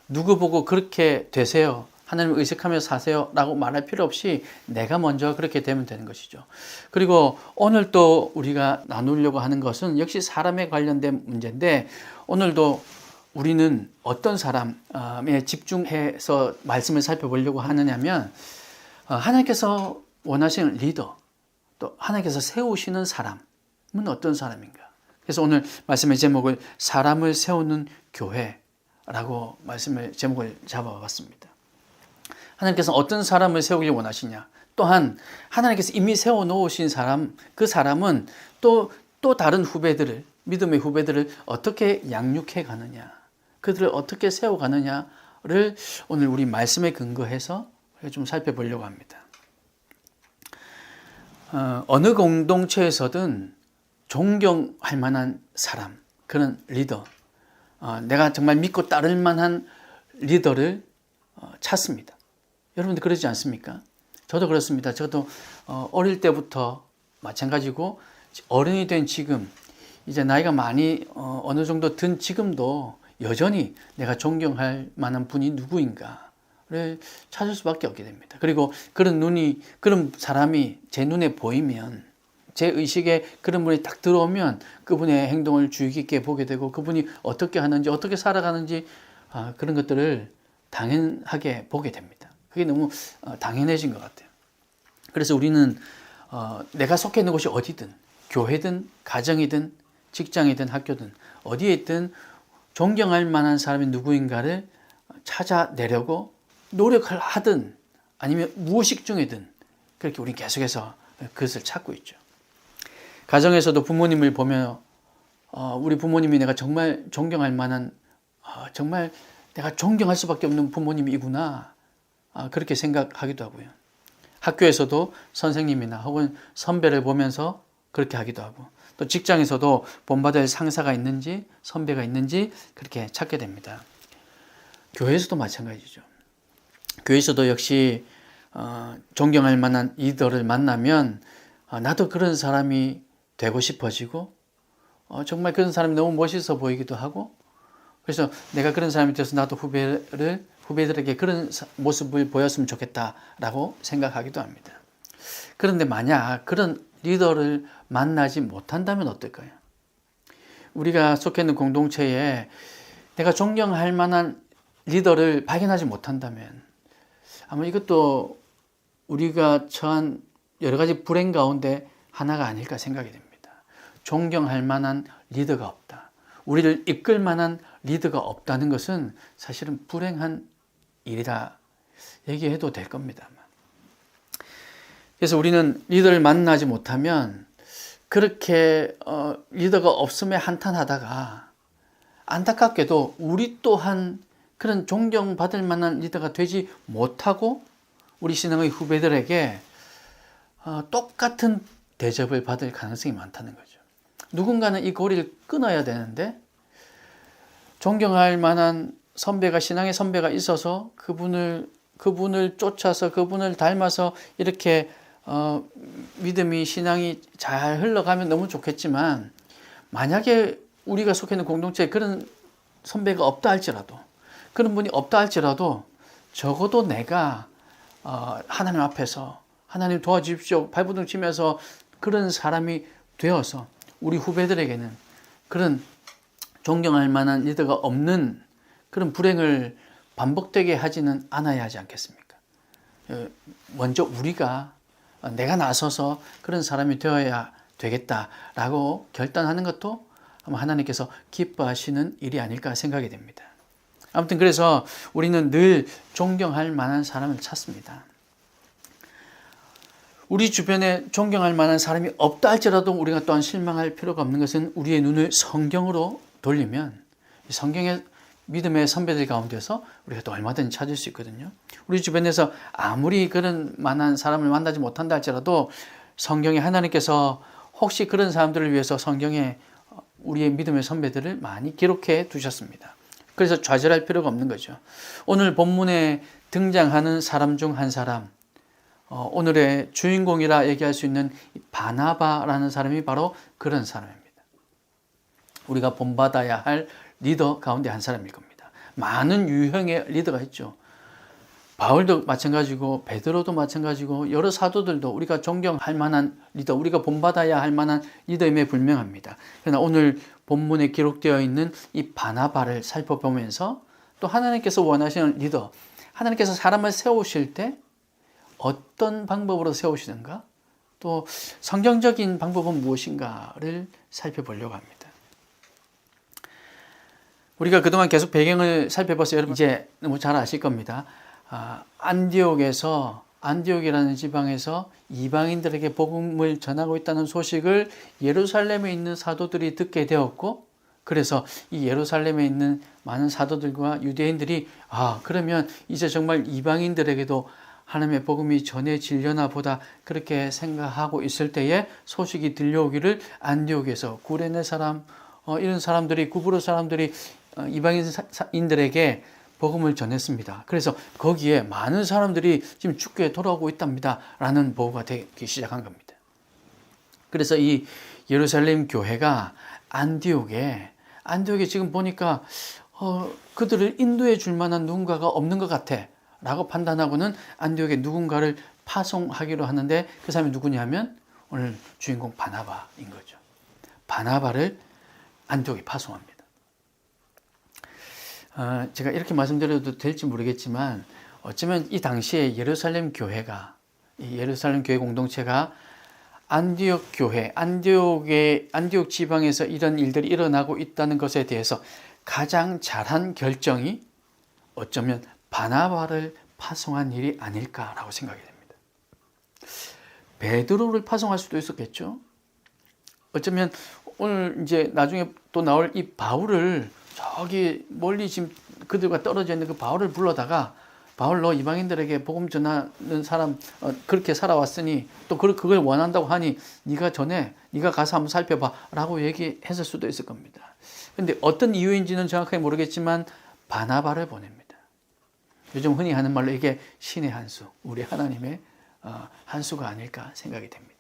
누구 보고 그렇게 되세요, 하나님을 의식하며 사세요 라고 말할 필요 없이 내가 먼저 그렇게 되면 되는 것이죠. 그리고 오늘 또 우리가 나누려고 하는 것은 역시 사람에 관련된 문제인데 오늘도 우리는 어떤 사람에 집중해서 말씀을 살펴보려고 하느냐면 하나님께서 원하시는 리더, 또 하나님께서 세우시는 사람은 어떤 사람인가. 그래서 오늘 말씀의 제목을 사람을 세우는 교회라고 말씀의 제목을 잡아봤습니다. 하나님께서 어떤 사람을 세우길 원하시냐. 또한 하나님께서 이미 세워놓으신 사람, 그 사람은 또 다른 후배들을, 믿음의 후배들을 어떻게 양육해 가느냐, 그들을 어떻게 세워가느냐를 오늘 우리 말씀에 근거해서 좀 살펴보려고 합니다. 어느 공동체에서든 존경할 만한 사람, 그런 리더, 내가 정말 믿고 따를 만한 리더를 찾습니다. 여러분들 그러지 않습니까? 저도 그렇습니다. 저도 어릴 때부터 마찬가지고 어른이 된 지금, 이제 나이가 많이 어느 정도 든 지금도 여전히 내가 존경할 만한 분이 누구인가를 찾을 수밖에 없게 됩니다. 그리고 그런 사람이 제 눈에 보이면, 제 의식에 그런 분이 딱 들어오면 그분의 행동을 주의 깊게 보게 되고 그분이 어떻게 하는지, 어떻게 살아가는지 그런 것들을 당연하게 보게 됩니다. 그게 너무 당연해진 것 같아요. 그래서 우리는 내가 속해 있는 곳이 어디든, 교회든 가정이든 직장이든 학교든 어디에 있든 존경할 만한 사람이 누구인가를 찾아내려고 노력을 하든 아니면 무의식 중이든 그렇게 우리는 계속해서 그것을 찾고 있죠. 가정에서도 부모님을 보면 우리 부모님이 내가 정말 존경할 만한 정말 내가 존경할 수밖에 없는 부모님이구나 그렇게 생각하기도 하고요. 학교에서도 선생님이나 혹은 선배를 보면서 그렇게 하기도 하고 또 직장에서도 본받을 상사가 있는지 선배가 있는지 그렇게 찾게 됩니다. 교회에서도 마찬가지죠. 교회에서도 역시 존경할 만한 리더를 만나면 나도 그런 사람이 되고 싶어지고 정말 그런 사람이 너무 멋있어 보이기도 하고 그래서 내가 그런 사람이 되어서 나도 후배들에게 그런 모습을 보였으면 좋겠다라고 생각하기도 합니다. 그런데 만약 그런 리더를 만나지 못한다면 어떨까요? 우리가 속해 있는 공동체에 내가 존경할 만한 리더를 발견하지 못한다면 아마 이것도 우리가 처한 여러 가지 불행 가운데 하나가 아닐까 생각이 됩니다. 존경할 만한 리더가 없다. 우리를 이끌 만한 리더가 없다는 것은 사실은 불행한 일이다 얘기해도 될 겁니다. 그래서 우리는 리더를 만나지 못하면 그렇게 리더가 없음에 한탄하다가 안타깝게도 우리 또한 그런 존경받을 만한 리더가 되지 못하고 우리 신앙의 후배들에게 똑같은 대접을 받을 가능성이 많다는 거죠. 누군가는 이 고리를 끊어야 되는데 존경할 만한 선배가 신앙의 선배가 있어서 그분을 쫓아서 그분을 닮아서 이렇게 믿음이 신앙이 잘 흘러가면 너무 좋겠지만 만약에 우리가 속해 있는 공동체에 그런 선배가 없다 할지라도 그런 분이 없다 할지라도 적어도 내가 하나님 앞에서 하나님 도와주십시오 발버둥 치면서 그런 사람이 되어서 우리 후배들에게는 그런 존경할 만한 리더가 없는 그런 불행을 반복되게 하지는 않아야 하지 않겠습니까? 먼저 우리가 내가 나서서 그런 사람이 되어야 되겠다라고 결단하는 것도 아마 하나님께서 기뻐하시는 일이 아닐까 생각이 됩니다. 아무튼 그래서 우리는 늘 존경할 만한 사람을 찾습니다. 우리 주변에 존경할 만한 사람이 없다 할지라도 우리가 또한 실망할 필요가 없는 것은 우리의 눈을 성경으로 돌리면 성경의 믿음의 선배들 가운데서 우리가 또 얼마든지 찾을 수 있거든요. 우리 주변에서 아무리 그런 만한 사람을 만나지 못한다 할지라도 성경에 하나님께서 혹시 그런 사람들을 위해서 성경에 우리의 믿음의 선배들을 많이 기록해 두셨습니다. 그래서 좌절할 필요가 없는 거죠. 오늘 본문에 등장하는 사람 중 한 사람, 오늘의 주인공이라 얘기할 수 있는 바나바라는 사람이 바로 그런 사람입니다. 우리가 본받아야 할 리더 가운데 한 사람일 겁니다. 많은 유형의 리더가 있죠. 바울도 마찬가지고 베드로도 마찬가지고 여러 사도들도 우리가 존경할 만한 리더, 우리가 본받아야 할 만한 리더임에 불명합니다. 그러나 오늘 본문에 기록되어 있는 이 바나바를 살펴보면서 또 하나님께서 원하시는 리더, 하나님께서 사람을 세우실 때 어떤 방법으로 세우시는가? 또 성경적인 방법은 무엇인가를 살펴보려고 합니다. 우리가 그동안 계속 배경을 살펴봐서 여러분 이제 너무 잘 아실 겁니다. 안디옥이라는 지방에서 이방인들에게 복음을 전하고 있다는 소식을 예루살렘에 있는 사도들이 듣게 되었고 그래서 이 예루살렘에 있는 많은 사도들과 유대인들이 그러면 이제 정말 이방인들에게도 하나님의 복음이 전해지려나 보다 그렇게 생각하고 있을 때에 소식이 들려오기를 안디옥에서 구레네 사람 이런 사람들이 구브로 사람들이 이방인들에게 복음을 전했습니다. 그래서 거기에 많은 사람들이 지금 주께 돌아오고 있답니다 라는 보고가 되기 시작한 겁니다. 그래서 이 예루살렘 교회가 안디옥에 지금 보니까 그들을 인도해 줄 만한 누군가가 없는 것 같아 라고 판단하고는 안디옥에 누군가를 파송하기로 하는데 그 사람이 누구냐면 오늘 주인공 바나바인 거죠. 바나바를 안디옥에 파송합니다. 제가 이렇게 말씀드려도 될지 모르겠지만 어쩌면 이 당시에 예루살렘 교회 공동체가 안디옥 교회, 안디옥 지방에서 이런 일들이 일어나고 있다는 것에 대해서 가장 잘한 결정이 어쩌면 바나바를 파송한 일이 아닐까라고 생각이 됩니다. 베드로를 파송할 수도 있었겠죠. 어쩌면 오늘 이제 나중에 또 나올 이 바울을 저기 멀리 지금 그들과 떨어져 있는 그 바울을 불러다가 바울 너 이방인들에게 복음 전하는 사람 그렇게 살아왔으니 또 그걸 원한다고 하니 네가 가서 한번 살펴봐라고 얘기했을 수도 있을 겁니다. 그런데 어떤 이유인지는 정확하게 모르겠지만 바나바를 보냅니다. 요즘 흔히 하는 말로 이게 신의 한 수, 우리 하나님의 한 수가 아닐까 생각이 됩니다.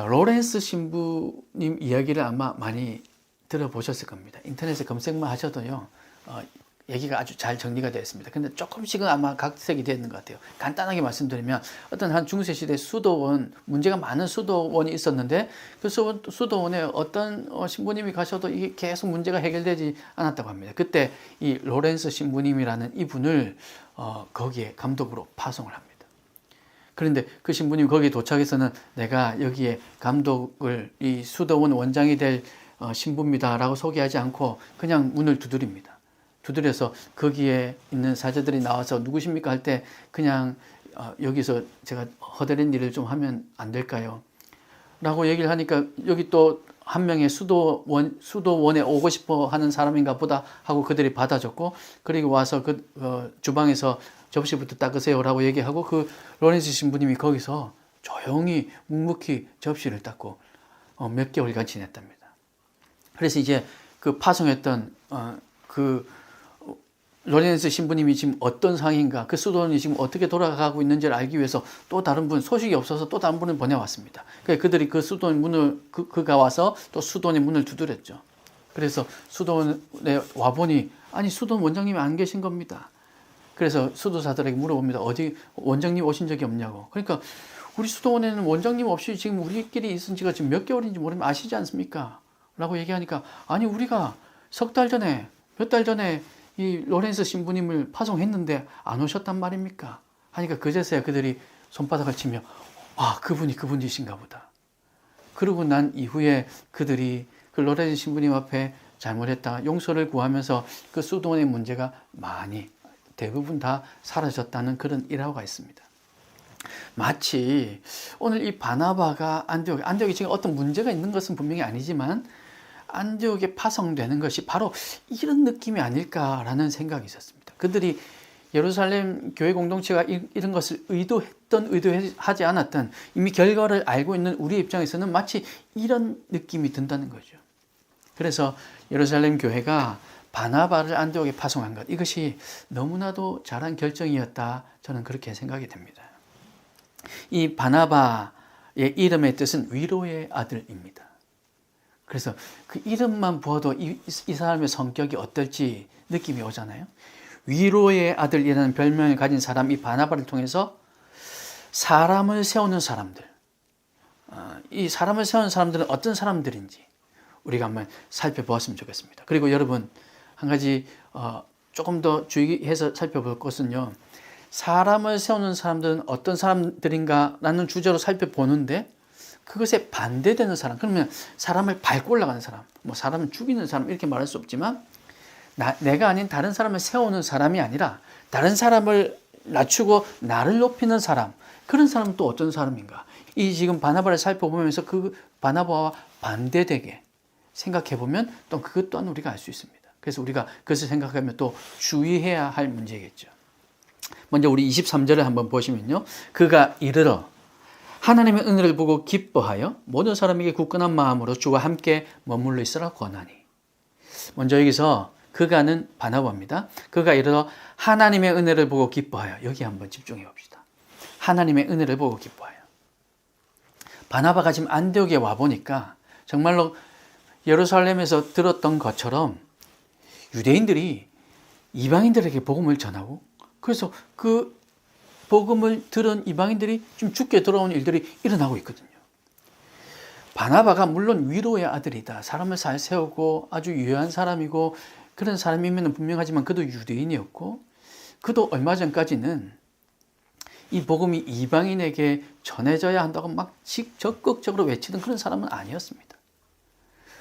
로렌스 신부님 이야기를 아마 많이 들어보셨을 겁니다. 인터넷에 검색만 하셔도요. 얘기가 아주 잘 정리가 되어 있습니다. 근데 조금씩은 아마 각색이 되는 것 같아요. 간단하게 말씀드리면 어떤 한 중세시대 수도원, 문제가 많은 수도원이 있었는데 그 수도원에 어떤 신부님이 가셔도 이게 계속 문제가 해결되지 않았다고 합니다. 그때 이 로렌스 신부님이라는 이분을 거기에 감독으로 파송을 합니다. 그런데 그 신부님이 거기에 도착해서는 내가 여기에 감독을 이 수도원 원장이 될 신부입니다라고 소개하지 않고 그냥 문을 두드립니다. 두드려서 거기에 있는 사제들이 나와서 누구십니까 할 때 그냥 여기서 제가 허드렛 일을 좀 하면 안 될까요? 라고 얘기를 하니까 여기 또 한 명의 수도원에 오고 싶어 하는 사람인가 보다 하고 그들이 받아줬고 그리고 와서 그 주방에서 접시부터 닦으세요 라고 얘기하고 그 로렌스 신부님이 거기서 조용히 묵묵히 접시를 닦고 몇 개월간 지냈답니다. 그래서 이제 그 파송했던 그 로렌스 신부님이 지금 어떤 상황인가, 그 수도원이 지금 어떻게 돌아가고 있는지를 알기 위해서 또 다른 분, 소식이 없어서 또 다른 분을 보내왔습니다. 그래서 그들이 그 수도원 문을, 그가 와서 또 수도원의 문을 두드렸죠. 그래서 수도원에 와보니, 아니, 수도원 원장님이 안 계신 겁니다. 그래서 수도사들에게 물어봅니다. 어디 원장님 오신 적이 없냐고. 그러니까 우리 수도원에는 원장님 없이 지금 우리끼리 있은 지가 지금 몇 개월인지 모르면 아시지 않습니까? 라고 얘기하니까, 아니, 우리가 몇 달 전에 이 로렌스 신부님을 파송했는데 안 오셨단 말입니까? 하니까 그제서야 그들이 손바닥을 치며 그분이신가 보다. 그러고 난 이후에 그들이 그 로렌스 신부님 앞에 잘못했다 용서를 구하면서 그 수도원의 문제가 많이 대부분 다 사라졌다는 그런 일화가 있습니다. 마치 오늘 이 바나바가 안디옥에 지금 어떤 문제가 있는 것은 분명히 아니지만 안디옥에 파송되는 것이 바로 이런 느낌이 아닐까라는 생각이 있었습니다. 그들이 예루살렘 교회 공동체가 이런 것을 의도하지 않았던 이미 결과를 알고 있는 우리 입장에서는 마치 이런 느낌이 든다는 거죠. 그래서 예루살렘 교회가 바나바를 안디옥에 파송한 것, 이것이 너무나도 잘한 결정이었다. 저는 그렇게 생각이 됩니다. 이 바나바의 이름의 뜻은 위로의 아들입니다. 그래서 그 이름만 보아도 이 사람의 성격이 어떨지 느낌이 오잖아요. 위로의 아들이라는 별명을 가진 사람, 이 바나바를 통해서 사람을 세우는 사람들, 이 사람을 세우는 사람들은 어떤 사람들인지 우리가 한번 살펴보았으면 좋겠습니다. 그리고 여러분, 한 가지 조금 더 주의해서 살펴볼 것은요, 사람을 세우는 사람들은 어떤 사람들인가라는 주제로 살펴보는데 그것에 반대되는 사람, 그러면 사람을 밟고 올라가는 사람, 뭐 사람을 죽이는 사람 이렇게 말할 수 없지만 내가 아닌 다른 사람을 세우는 사람이 아니라 다른 사람을 낮추고 나를 높이는 사람, 그런 사람은 또 어떤 사람인가? 이 지금 바나바를 살펴보면서 그 바나바와 반대되게 생각해보면 또 그것 또한 우리가 알 수 있습니다. 그래서 우리가 그것을 생각하면 또 주의해야 할 문제겠죠. 먼저 우리 23절을 한번 보시면요. 그가 이르러 하나님의 은혜를 보고 기뻐하여 모든 사람에게 굳건한 마음으로 주와 함께 머물러 있으라 권하니. 먼저 여기서 그가는 바나바입니다. 그가 이르러 하나님의 은혜를 보고 기뻐하여, 여기 한번 집중해 봅시다. 하나님의 은혜를 보고 기뻐하여. 바나바가 지금 안디옥에 와보니까 정말로 예루살렘에서 들었던 것처럼 유대인들이 이방인들에게 복음을 전하고, 그래서 그 복음을 들은 이방인들이 좀 죽게 돌아온 일들이 일어나고 있거든요. 바나바가 물론 위로의 아들이다. 사람을 잘 세우고 아주 유효한 사람이고 그런 사람이면 분명하지만 그도 유대인이었고, 그도 얼마 전까지는 이 복음이 이방인에게 전해져야 한다고 막 적극적으로 외치던 그런 사람은 아니었습니다.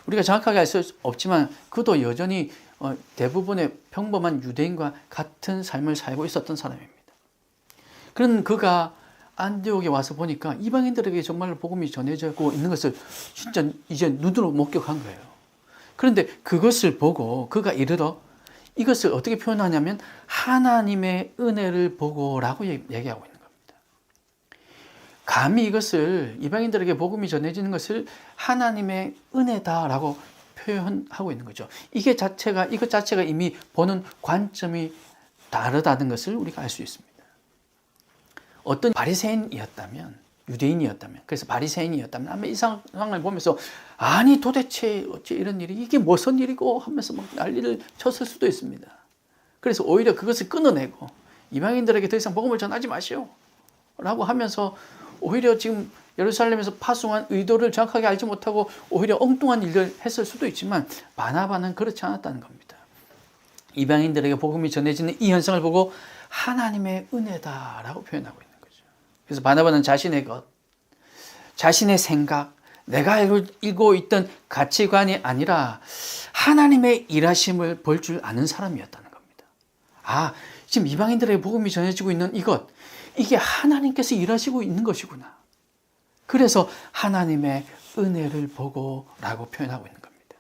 우리가 정확하게 알 수 없지만 그도 여전히 대부분의 평범한 유대인과 같은 삶을 살고 있었던 사람입니다. 그런 그가 안디옥에 와서 보니까 이방인들에게 정말로 복음이 전해지고 있는 것을 진짜 이제 눈으로 목격한 거예요. 그런데 그것을 보고 그가 이르러 이것을 어떻게 표현하냐면 하나님의 은혜를 보고라고 얘기하고 있는 겁니다. 감히 이것을 이방인들에게 복음이 전해지는 것을 하나님의 은혜다라고 표현하고 있는 거죠. 이것 자체가 이미 보는 관점이 다르다는 것을 우리가 알 수 있습니다. 어떤 바리새인이었다면, 유대인이었다면, 그래서 바리새인이었다면 아마 이 상황을 보면서 아니 도대체 어째 이런 일이 이게 무슨 일이고 하면서 막 난리를 쳤을 수도 있습니다. 그래서 오히려 그것을 끊어내고 이방인들에게 더 이상 복음을 전하지 마시오 라고 하면서 오히려 지금 예루살렘에서 파송한 의도를 정확하게 알지 못하고 오히려 엉뚱한 일을 했을 수도 있지만 바나바는 그렇지 않았다는 겁니다. 이방인들에게 복음이 전해지는 이 현상을 보고 하나님의 은혜다라고 표현하고 있는 거죠. 그래서 바나바는 자신의 것, 자신의 생각, 내가 알고 있던 가치관이 아니라 하나님의 일하심을 볼 줄 아는 사람이었다는 겁니다. 아, 지금 이방인들에게 복음이 전해지고 있는 이것, 이게 하나님께서 일하시고 있는 것이구나. 그래서 하나님의 은혜를 보고라고 표현하고 있는 겁니다.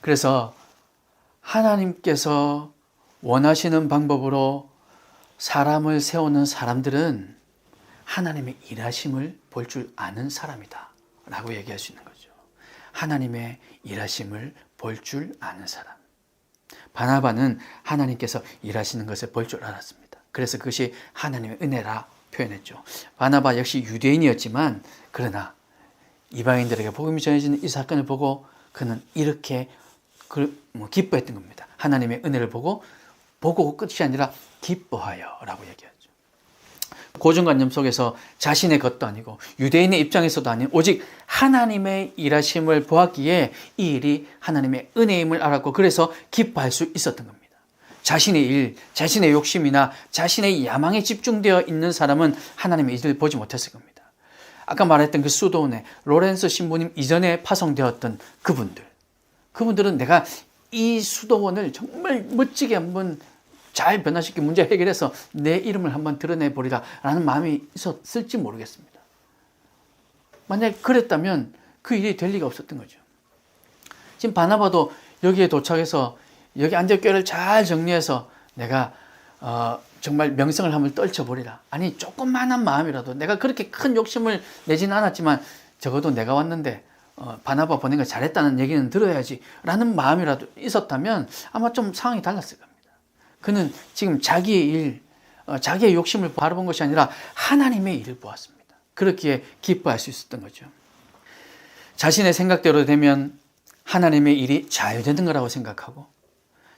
그래서 하나님께서 원하시는 방법으로 사람을 세우는 사람들은 하나님의 일하심을 볼 줄 아는 사람이다 라고 얘기할 수 있는 거죠. 하나님의 일하심을 볼 줄 아는 사람. 바나바는 하나님께서 일하시는 것을 볼 줄 알았습니다. 그래서 그것이 하나님의 은혜라 표현했죠. 바나바 역시 유대인이었지만 그러나 이방인들에게 복음이 전해지는 이 사건을 보고 그는 이렇게 기뻐했던 겁니다. 하나님의 은혜를 보고 끝이 아니라 기뻐하여 라고 얘기하죠. 고정관념 속에서 자신의 것도 아니고 유대인의 입장에서도 아닌 오직 하나님의 일하심을 보았기에 이 일이 하나님의 은혜임을 알았고 그래서 기뻐할 수 있었던 겁니다. 자신의 일, 자신의 욕심이나 자신의 야망에 집중되어 있는 사람은 하나님의 일을 보지 못했을 겁니다. 아까 말했던 그 수도원의 로렌스 신부님 이전에 파송되었던 그분들은 내가 이 수도원을 정말 멋지게 한번 잘 변화시켜 문제 해결해서 내 이름을 한번 드러내보리라 라는 마음이 있었을지 모르겠습니다. 만약 그랬다면 그 일이 될 리가 없었던 거죠. 지금 바나바도 여기에 도착해서 여기 안디옥교회를 잘 정리해서 내가 정말 명성을 한번 떨쳐보리라. 아니 조그만한 마음이라도 내가 그렇게 큰 욕심을 내지는 않았지만 적어도 내가 왔는데 바나바 보낸 거 잘했다는 얘기는 들어야지 라는 마음이라도 있었다면 아마 좀 상황이 달랐을 겁니다. 그는 지금 자기의 일, 자기의 욕심을 바라본 것이 아니라 하나님의 일을 보았습니다. 그렇기에 기뻐할 수 있었던 거죠. 자신의 생각대로 되면 하나님의 일이 잘 되는 거라고 생각하고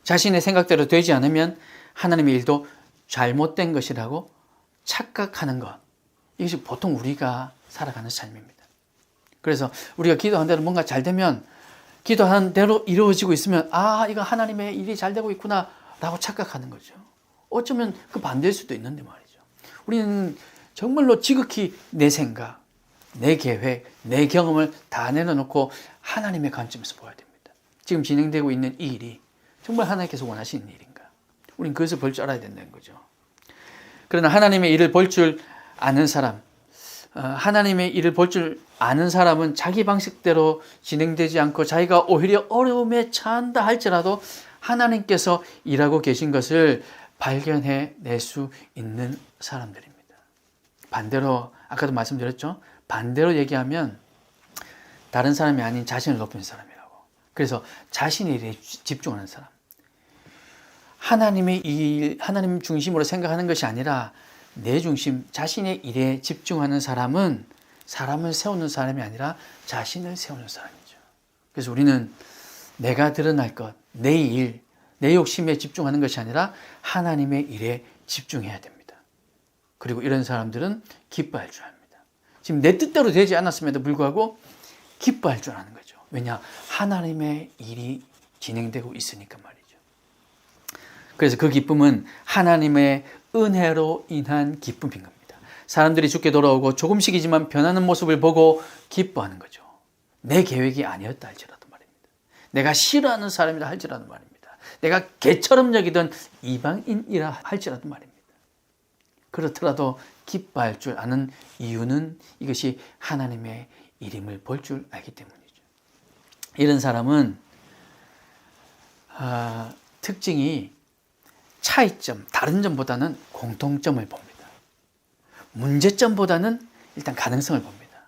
자신의 생각대로 되지 않으면 하나님의 일도 잘못된 것이라고 착각하는 것. 이것이 보통 우리가 살아가는 삶입니다. 그래서 우리가 기도한 대로 뭔가 잘 되면 기도한 대로 이루어지고 있으면 아 이거 하나님의 일이 잘 되고 있구나 라고 착각하는 거죠. 어쩌면 그 반대일 수도 있는데 말이죠. 우리는 정말로 지극히 내 생각, 내 계획, 내 경험을 다 내려놓고 하나님의 관점에서 보아야 됩니다. 지금 진행되고 있는 이 일이 정말 하나님께서 원하시는 일인가? 우리는 그것을 볼 줄 알아야 된다는 거죠. 그러나 하나님의 일을 볼 줄 아는 사람, 하나님의 일을 볼 줄 아는 사람은 자기 방식대로 진행되지 않고 자기가 오히려 어려움에 처한다 할지라도 하나님께서 일하고 계신 것을 발견해 낼 수 있는 사람들입니다. 반대로 아까도 말씀드렸죠. 반대로 얘기하면 다른 사람이 아닌 자신을 높이는 사람이라고. 그래서 자신의 일에 집중하는 사람. 하나님의 일, 하나님 중심으로 생각하는 것이 아니라 내 중심, 자신의 일에 집중하는 사람은 사람을 세우는 사람이 아니라 자신을 세우는 사람이죠. 그래서 우리는 내가 드러날 것, 내 일, 내 욕심에 집중하는 것이 아니라 하나님의 일에 집중해야 됩니다. 그리고 이런 사람들은 기뻐할 줄 압니다. 지금 내 뜻대로 되지 않았음에도 불구하고 기뻐할 줄 아는 거죠. 왜냐? 하나님의 일이 진행되고 있으니까 말이죠. 그래서 그 기쁨은 하나님의 은혜로 인한 기쁨인 겁니다. 사람들이 죽게 돌아오고 조금씩이지만 변하는 모습을 보고 기뻐하는 거죠. 내 계획이 아니었다 할지라도 말입니다. 내가 싫어하는 사람이라 할지라도 말입니다. 내가 개처럼 여기던 이방인이라 할지라도 말입니다. 그렇더라도 기뻐할 줄 아는 이유는 이것이 하나님의 이름을 볼 줄 알기 때문이죠. 이런 사람은 특징이 차이점, 다른 점보다는 공통점을 봅니다. 문제점보다는 일단 가능성을 봅니다.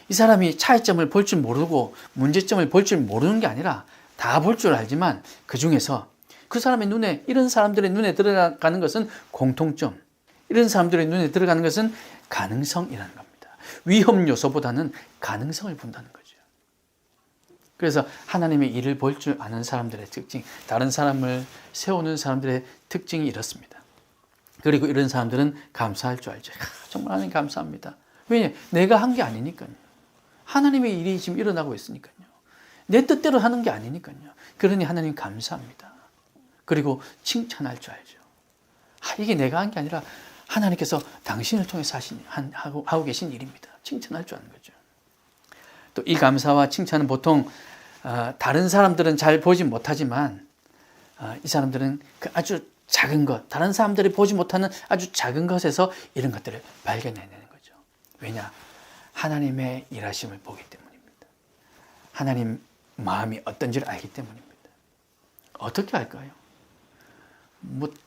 이 사람이 차이점을 볼 줄 모르고 문제점을 볼 줄 모르는 게 아니라 다 볼 줄 알지만 그 중에서 그 사람의 눈에, 이런 사람들의 눈에 들어가는 것은 공통점, 이런 사람들의 눈에 들어가는 것은 가능성이라는 겁니다. 위험 요소보다는 가능성을 본다는 거죠. 그래서 하나님의 일을 볼 줄 아는 사람들의 특징, 다른 사람을 세우는 사람들의 특징이 이렇습니다. 그리고 이런 사람들은 감사할 줄 알죠. 정말 하나님 감사합니다. 왜냐? 내가 한 게 아니니까요. 하나님의 일이 지금 일어나고 있으니까요. 내 뜻대로 하는 게 아니니까요. 그러니 하나님 감사합니다. 그리고 칭찬할 줄 알죠. 이게 내가 한 게 아니라 하나님께서 당신을 통해서 하고 계신 일입니다. 칭찬할 줄 아는 거죠. 또 이 감사와 칭찬은 보통 다른 사람들은 잘 보지 못하지만 이 사람들은 그 아주 작은 것, 다른 사람들이 보지 못하는 아주 작은 것에서 이런 것들을 발견해내는 거죠. 왜냐? 하나님의 일하심을 보기 때문입니다. 하나님 마음이 어떤지를 알기 때문입니다. 어떻게 알까요?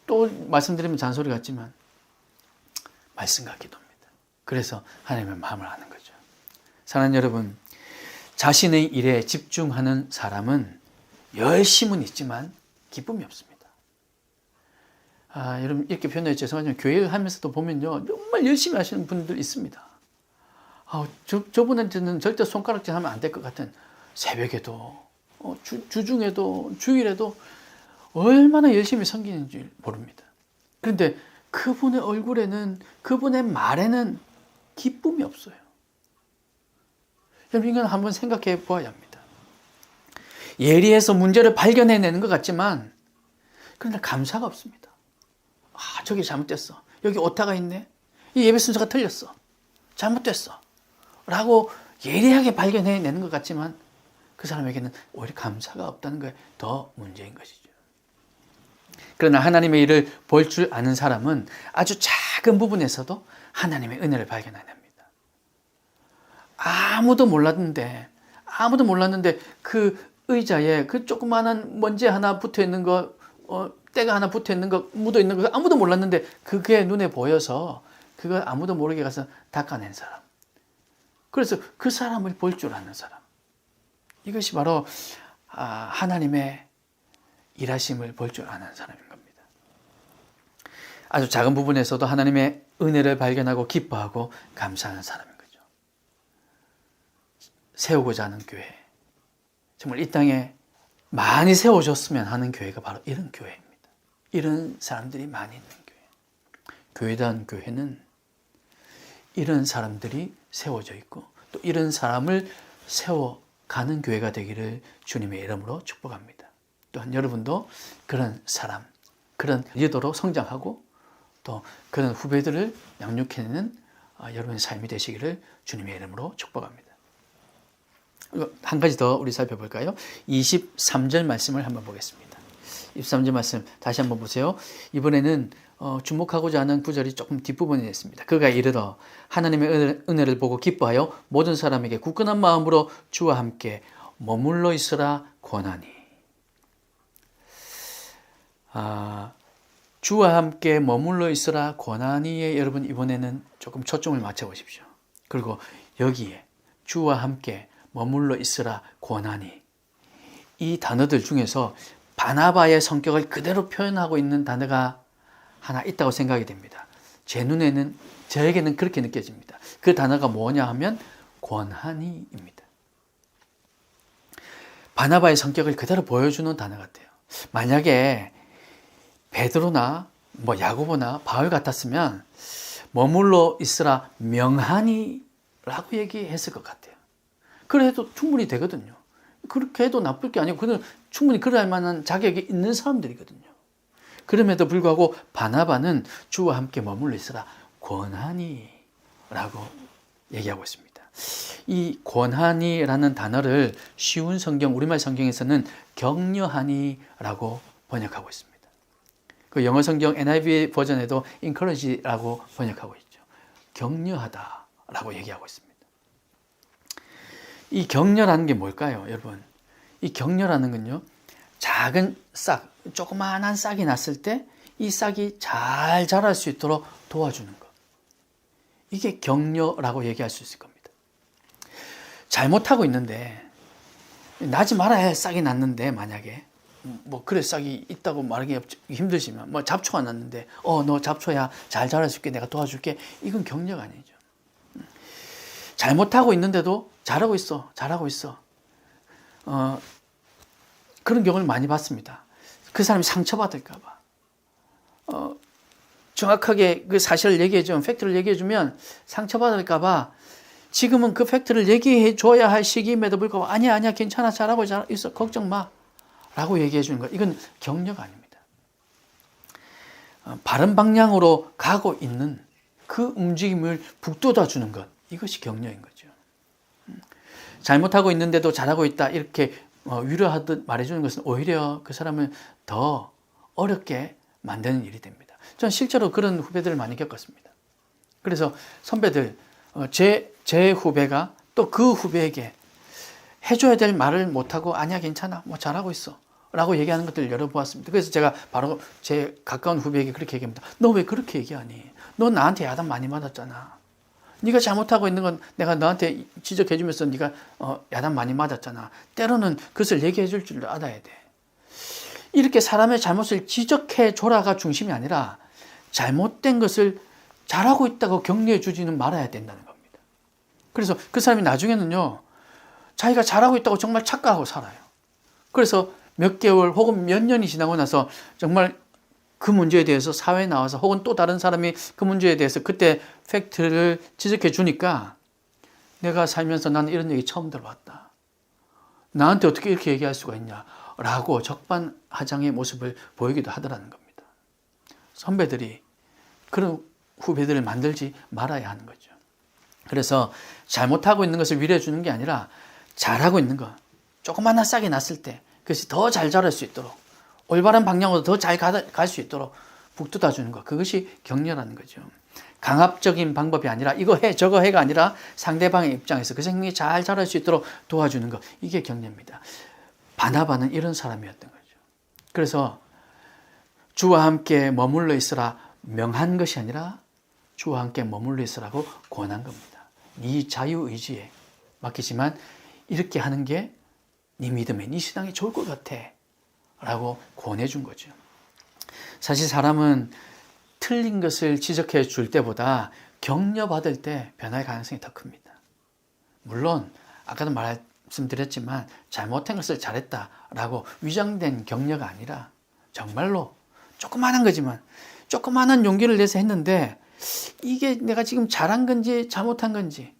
또 말씀드리면 잔소리 같지만 말씀과 기도입니다. 그래서 하나님의 마음을 아는 거죠. 사랑하는 여러분, 자신의 일에 집중하는 사람은 열심은 있지만 기쁨이 없습니다. 여러분 이렇게 표현해 죄송하지만 교회를 하면서도 보면요, 정말 열심히 하시는 분들 있습니다. 저분한테는 절대 손가락질 하면 안 될 것 같은 새벽에도 주중에도 주일에도 얼마나 열심히 섬기는지 모릅니다. 그런데 그분의 얼굴에는, 그분의 말에는 기쁨이 없어요. 여러분 이건 한번 생각해 보아야 합니다. 예리해서 문제를 발견해내는 것 같지만 그러나 감사가 없습니다. 저기 잘못됐어. 여기 오타가 있네. 이 예배 순서가 틀렸어. 잘못됐어. 라고 예리하게 발견해내는 것 같지만 그 사람에게는 오히려 감사가 없다는 게 더 문제인 것이죠. 그러나 하나님의 일을 볼 줄 아는 사람은 아주 작은 부분에서도 하나님의 은혜를 발견합니다. 아무도 몰랐는데 그 의자에 그 조그마한 먼지 하나 붙어 있는 거, 때가 하나 붙어 있는 거, 묻어 있는 거 아무도 몰랐는데 그게 눈에 보여서 그걸 아무도 모르게 가서 닦아낸 사람. 그래서 그 사람을 볼 줄 아는 사람. 이것이 바로 하나님의 일하심을 볼 줄 아는 사람인 겁니다. 아주 작은 부분에서도 하나님의 은혜를 발견하고 기뻐하고 감사하는 사람인 거죠. 세우고자 하는 교회, 정말 이 땅에 많이 세워졌으면 하는 교회가 바로 이런 교회입니다. 이런 사람들이 많이 있는 교회. 교회단 교회는 이런 사람들이 세워져 있고 또 이런 사람을 세워가는 교회가 되기를 주님의 이름으로 축복합니다. 또한 여러분도 그런 사람, 그런 리더로 성장하고 또 그런 후배들을 양육해내는 여러분의 삶이 되시기를 주님의 이름으로 축복합니다. 한 가지 더 우리 살펴볼까요? 23절 말씀을 한번 보겠습니다. 23절 말씀 다시 한번 보세요. 이번에는 주목하고자 하는 구절이 조금 뒷부분에 있습니다. 그가 이르러 하나님의 은혜를 보고 기뻐하여 모든 사람에게 굳건한 마음으로 주와 함께 머물러 있으라 권하니. 주와 함께 머물러 있으라 권하니에 여러분 이번에는 조금 초점을 맞춰 보십시오. 그리고 여기에 주와 함께 머물러 있으라 권하니, 이 단어들 중에서 바나바의 성격을 그대로 표현하고 있는 단어가 하나 있다고 생각이 됩니다. 저에게는 그렇게 느껴집니다. 그 단어가 뭐냐 하면 권하니입니다. 바나바의 성격을 그대로 보여주는 단어 같아요. 만약에 베드로나 야고보나 바울 같았으면 머물러 있으라 명하니라고 얘기했을 것 같아요. 그래도 충분히 되거든요. 그렇게 해도 나쁠 게 아니고 그는 충분히 그럴 만한 자격이 있는 사람들이거든요. 그럼에도 불구하고 바나바는 주와 함께 머물러 있으라 권하니 라고 얘기하고 있습니다. 이 권하니라는 단어를 쉬운 성경, 우리말 성경에서는 격려하니 라고 번역하고 있습니다. 그 영어 성경 NIV 버전에도 encourage라고 번역하고 있죠. 격려하다 라고 얘기하고 있습니다. 이 격려라는 게 뭘까요, 여러분? 이 격려라는 건요, 작은 싹, 조그마한 싹이 났을 때 이 싹이 잘 자랄 수 있도록 도와주는 것. 이게 격려라고 얘기할 수 있을 겁니다. 잘못하고 있는데, 나지 말아야 할 싹이 났는데, 만약에, 그래, 싹이 있다고 말하기 힘드시면, 잡초가 났는데, 너 잡초야, 잘 자랄 수 있게 내가 도와줄게. 이건 격려가 아니죠. 잘못하고 있는데도 잘하고 있어. 그런 경우를 많이 봤습니다. 그 사람이 상처받을까봐. 정확하게 그 사실을 얘기해주면, 팩트를 얘기해주면 상처받을까봐 지금은 그 팩트를 얘기해줘야 할 시기임에도 불구하고 아니야, 괜찮아, 잘하고 있어, 걱정 마. 라고 얘기해주는 것. 이건 격려가 아닙니다. 바른 방향으로 가고 있는 그 움직임을 북돋아주는 것. 이것이 격려인 거죠. 잘못하고 있는데도 잘하고 있다. 이렇게 위로하듯 말해주는 것은 오히려 그 사람을 더 어렵게 만드는 일이 됩니다. 저는 실제로 그런 후배들을 많이 겪었습니다. 그래서 선배들, 제 후배가 또 그 후배에게 해줘야 될 말을 못하고 아니야, 괜찮아, 잘하고 있어 라고 얘기하는 것들을 열어보았습니다. 그래서 제가 바로 제 가까운 후배에게 그렇게 얘기합니다. 너 왜 그렇게 얘기하니? 너 나한테 야단 많이 맞았잖아. 네가 잘못하고 있는 건 내가 너한테 지적해주면서 네가 야단 많이 맞았잖아. 때로는 그것을 얘기해 줄 줄 알아야 돼. 이렇게 사람의 잘못을 지적해 줘라가 중심이 아니라 잘못된 것을 잘하고 있다고 격려해 주지는 말아야 된다는 겁니다. 그래서 그 사람이 나중에는요, 자기가 잘하고 있다고 정말 착각하고 살아요. 그래서 몇 개월 혹은 몇 년이 지나고 나서 정말 그 문제에 대해서 사회에 나와서 혹은 또 다른 사람이 그 문제에 대해서 그때 팩트를 지적해 주니까 내가 살면서 나는 이런 얘기 처음 들어봤다. 나한테 어떻게 이렇게 얘기할 수가 있냐 라고 적반하장의 모습을 보이기도 하더라는 겁니다. 선배들이 그런 후배들을 만들지 말아야 하는 거죠. 그래서 잘못하고 있는 것을 위로해 주는 게 아니라 잘하고 있는 것, 조그마한 싹이 났을 때 그것이 더 잘 자랄 수 있도록 올바른 방향으로 더 잘 갈 수 있도록 북돋아 주는 것, 그것이 격려라는 거죠. 강압적인 방법이 아니라 이거 해 저거 해가 아니라 상대방의 입장에서 그 생명이 잘 자랄 수 있도록 도와주는 것, 이게 격려입니다. 바나바는 이런 사람이었던 거죠. 그래서 주와 함께 머물러 있으라 명한 것이 아니라 주와 함께 머물러 있으라고 권한 겁니다. 네 자유의지에 맡기지만 이렇게 하는 게 네 믿음에, 네 신앙에 좋을 것 같아 라고 권해준 거죠. 사실 사람은 틀린 것을 지적해 줄 때보다 격려받을 때 변할 가능성이 더 큽니다. 물론 아까도 말씀드렸지만 잘못한 것을 잘했다라고 위장된 격려가 아니라 정말로 조그마한 거지만 조그마한 용기를 내서 했는데 이게 내가 지금 잘한 건지 잘못한 건지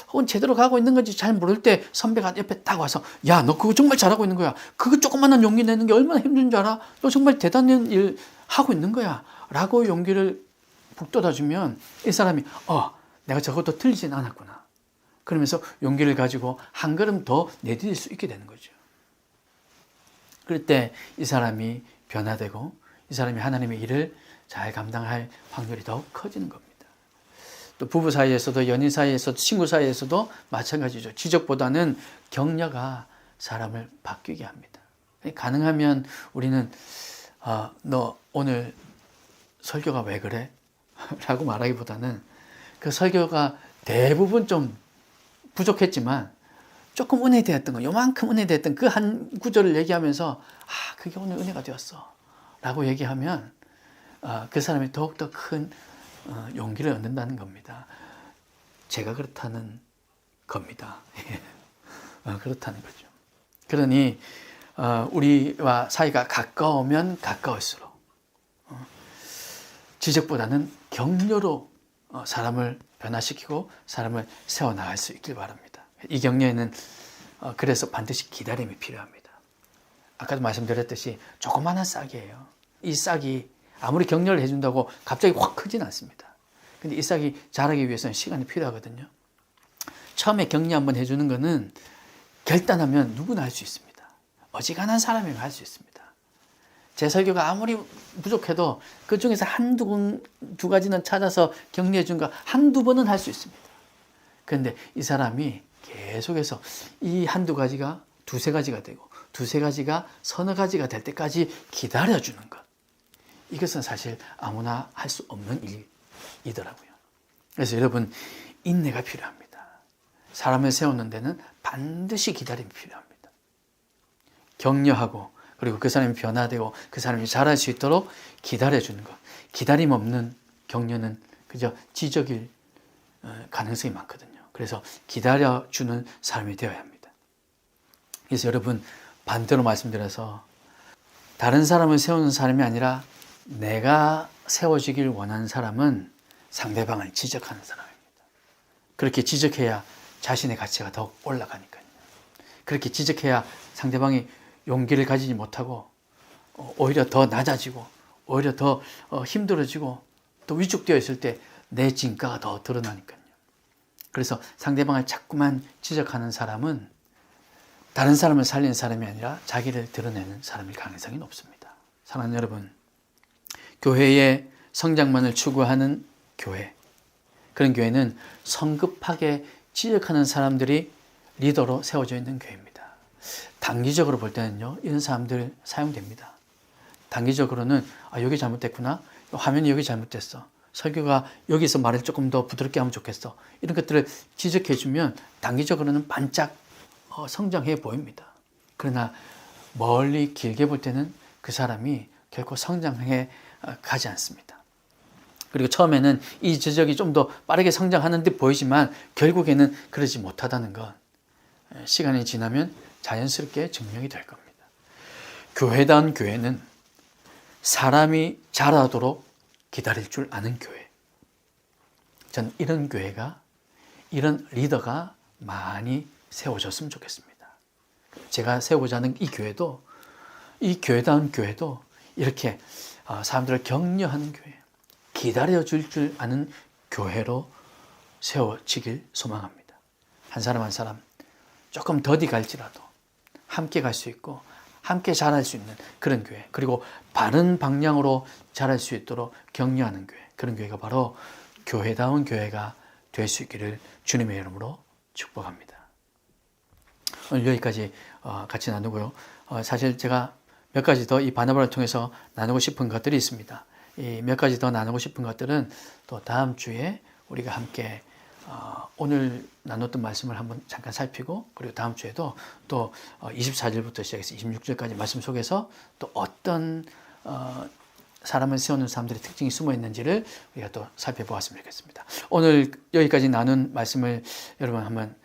혹은 제대로 가고 있는 건지 잘 모를 때 선배가 옆에 딱 와서 야, 너 그거 정말 잘하고 있는 거야. 그거 조그마한 용기 내는 게 얼마나 힘든 줄 알아? 너 정말 대단한 일 하고 있는 거야. 라고 용기를 북돋아주면 이 사람이 내가 저것도 틀리진 않았구나. 그러면서 용기를 가지고 한 걸음 더 내디딜 수 있게 되는 거죠. 그럴 때 이 사람이 변화되고 이 사람이 하나님의 일을 잘 감당할 확률이 더욱 커지는 겁니다. 또 부부 사이에서도 연인 사이에서도 친구 사이에서도 마찬가지죠. 지적보다는 격려가 사람을 바뀌게 합니다. 가능하면 우리는 너 오늘 설교가 왜 그래? 라고 말하기보다는 그 설교가 대부분 좀 부족했지만 조금 은혜되었던 거, 요만큼 은혜되었던 그 한 구절을 얘기하면서 그게 오늘 은혜가 되었어 라고 얘기하면 그 사람이 더욱더 큰 용기를 얻는다는 겁니다. 제가 그렇다는 겁니다. 그렇다는 거죠. 그러니 우리와 사이가 가까우면 가까울수록 지적보다는 격려로 사람을 변화시키고 사람을 세워나갈 수 있길 바랍니다. 이 격려에는 그래서 반드시 기다림이 필요합니다. 아까도 말씀드렸듯이 조그마한 싹이에요. 이 싹이 아무리 격려를 해준다고 갑자기 확 크진 않습니다. 근데 이 싹이 자라기 위해서는 시간이 필요하거든요. 처음에 격려 한번 해주는 거는 결단하면 누구나 할 수 있습니다. 어지간한 사람이면 할 수 있습니다. 제 설교가 아무리 부족해도 그 중에서 두 가지는 찾아서 격려해 준 거 한두 번은 할 수 있습니다. 그런데 이 사람이 계속해서 이 한두 가지가 두세 가지가 되고 두세 가지가 서너 가지가 될 때까지 기다려주는 것. 이것은 사실 아무나 할 수 없는 일이더라고요. 그래서 여러분, 인내가 필요합니다. 사람을 세우는 데는 반드시 기다림이 필요합니다. 격려하고 그리고 그 사람이 변화되고 그 사람이 자랄 수 있도록 기다려주는 것. 기다림 없는 격려는 그저 지적일 가능성이 많거든요. 그래서 기다려주는 사람이 되어야 합니다. 그래서 여러분, 반대로 말씀드려서 다른 사람을 세우는 사람이 아니라 내가 세워지길 원하는 사람은 상대방을 지적하는 사람입니다. 그렇게 지적해야 자신의 가치가 더 올라가니까요. 그렇게 지적해야 상대방이 용기를 가지지 못하고 오히려 더 낮아지고 오히려 더 힘들어지고 또 위축되어 있을 때 내 진가가 더 드러나니까요. 그래서 상대방을 자꾸만 지적하는 사람은 다른 사람을 살리는 사람이 아니라 자기를 드러내는 사람일 가능성이 높습니다. 사랑하는 여러분, 교회의 성장만을 추구하는 교회, 그런 교회는 성급하게 지적하는 사람들이 리더로 세워져 있는 교회입니다. 단기적으로 볼 때는요, 이런 사람들 사용됩니다. 단기적으로는 여기 잘못됐구나, 화면이 여기 잘못됐어, 설교가 여기서 말을 조금 더 부드럽게 하면 좋겠어, 이런 것들을 지적해 주면 단기적으로는 반짝 성장해 보입니다. 그러나 멀리 길게 볼 때는 그 사람이 결코 성장해 가지 않습니다. 그리고 처음에는 이 지적이 좀 더 빠르게 성장하는 듯 보이지만 결국에는 그러지 못하다는 건 시간이 지나면 자연스럽게 증명이 될 겁니다. 교회다운 교회는 사람이 자라도록 기다릴 줄 아는 교회. 전 이런 교회가, 이런 리더가 많이 세워졌으면 좋겠습니다. 제가 세우고자 하는 이 교회도, 이 교회다운 교회도 이렇게 사람들을 격려하는 교회, 기다려줄 줄 아는 교회로 세워지길 소망합니다. 한 사람 한 사람 조금 더디 갈지라도 함께 갈 수 있고 함께 자랄 수 있는 그런 교회, 그리고 바른 방향으로 자랄 수 있도록 격려하는 교회, 그런 교회가 바로 교회다운 교회가 될 수 있기를 주님의 이름으로 축복합니다. 오늘 여기까지 같이 나누고요. 사실 제가 몇 가지 더 이 바나바를 통해서 나누고 싶은 것들이 있습니다. 이 몇 가지 더 나누고 싶은 것들은 또 다음 주에 우리가 함께 오늘 나눴던 말씀을 한번 잠깐 살피고, 그리고 다음 주에도 또 24절부터 시작해서 26절까지 말씀 속에서 또 어떤 사람을 세우는 사람들의 특징이 숨어 있는지를 우리가 또 살펴보았으면 좋겠습니다. 오늘 여기까지 나눈 말씀을 여러분 한번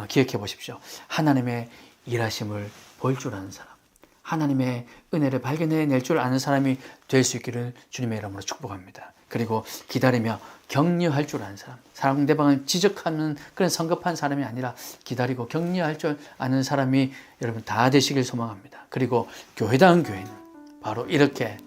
기억해 보십시오. 하나님의 일하심을 볼 줄 아는 사람, 하나님의 은혜를 발견해낼 줄 아는 사람이 될 수 있기를 주님의 이름으로 축복합니다. 그리고 기다리며 격려할 줄 아는 사람, 상대방을 지적하는 그런 성급한 사람이 아니라 기다리고 격려할 줄 아는 사람이 여러분 다 되시길 소망합니다. 그리고 교회다운 교회는 바로 이렇게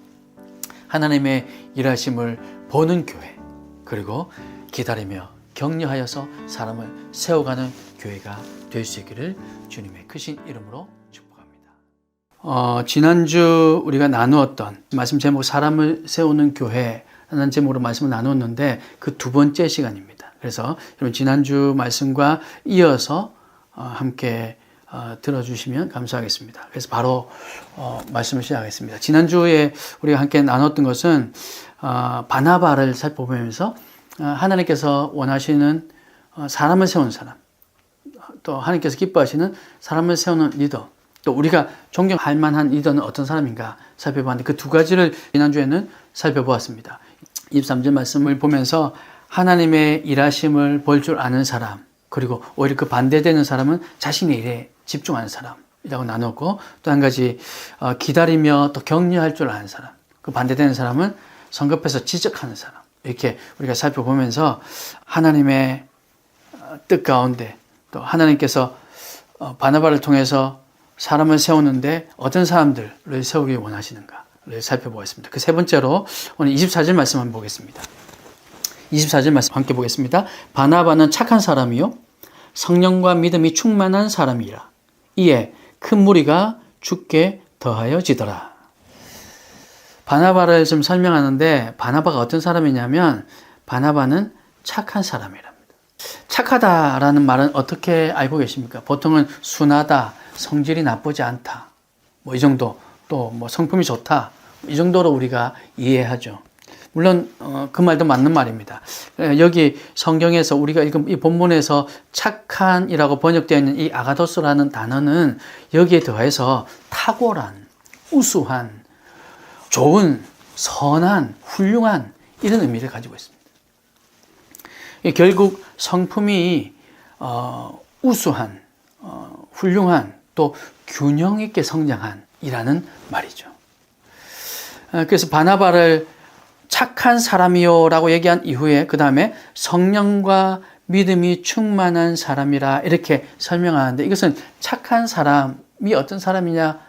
하나님의 일하심을 보는 교회, 그리고 기다리며 격려하여서 사람을 세워가는 교회가 될 수 있기를 주님의 크신 이름으로 축복합니다. 지난주 우리가 나누었던 말씀 제목 사람을 세우는 교회 라는 제목으로 말씀을 나눴는데 그 두 번째 시간입니다. 그래서 여러분 지난주 말씀과 이어서 함께 들어주시면 감사하겠습니다. 그래서 바로 말씀을 시작하겠습니다. 지난주에 우리가 함께 나눴던 것은 바나바를 살펴보면서 하나님께서 원하시는 사람을 세우는 사람, 또 하나님께서 기뻐하시는 사람을 세우는 리더, 또 우리가 존경할 만한 리더는 어떤 사람인가 살펴봤는데 그 두 가지를 지난주에는 살펴보았습니다. 23절 말씀을 보면서 하나님의 일하심을 볼 줄 아는 사람, 그리고 오히려 그 반대되는 사람은 자신의 일에 집중하는 사람이라고 나눴고, 또 한 가지 기다리며 또 격려할 줄 아는 사람, 그 반대되는 사람은 성급해서 지적하는 사람, 이렇게 우리가 살펴보면서 하나님의 뜻 가운데 또 하나님께서 바나바를 통해서 사람을 세우는데 어떤 사람들을 세우기 원하시는가, 살펴보겠습니다. 그 세 번째로 오늘 24절 말씀 한번 보겠습니다. 24절 말씀 함께 보겠습니다. 바나바는 착한 사람이요 성령과 믿음이 충만한 사람이라. 이에 큰 무리가 주께 더하여지더라. 바나바를 좀 설명하는데 바나바가 어떤 사람이냐면 바나바는 착한 사람이랍니다. 착하다라는 말은 어떻게 알고 계십니까? 보통은 순하다, 성질이 나쁘지 않다, 뭐 이 정도, 또 뭐 성품이 좋다, 이 정도로 우리가 이해하죠. 물론 그 말도 맞는 말입니다. 여기 성경에서 우리가 읽은 이 본문에서 착한이라고 번역되어 있는 이 아가도스라는 단어는 여기에 더해서 탁월한, 우수한, 좋은, 선한, 훌륭한 이런 의미를 가지고 있습니다. 결국 성품이 우수한, 훌륭한, 또 균형 있게 성장한 이라는 말이죠. 그래서 바나바를 착한 사람이요 라고 얘기한 이후에 그 다음에 성령과 믿음이 충만한 사람이라 이렇게 설명하는데, 이것은 착한 사람이 어떤 사람이냐,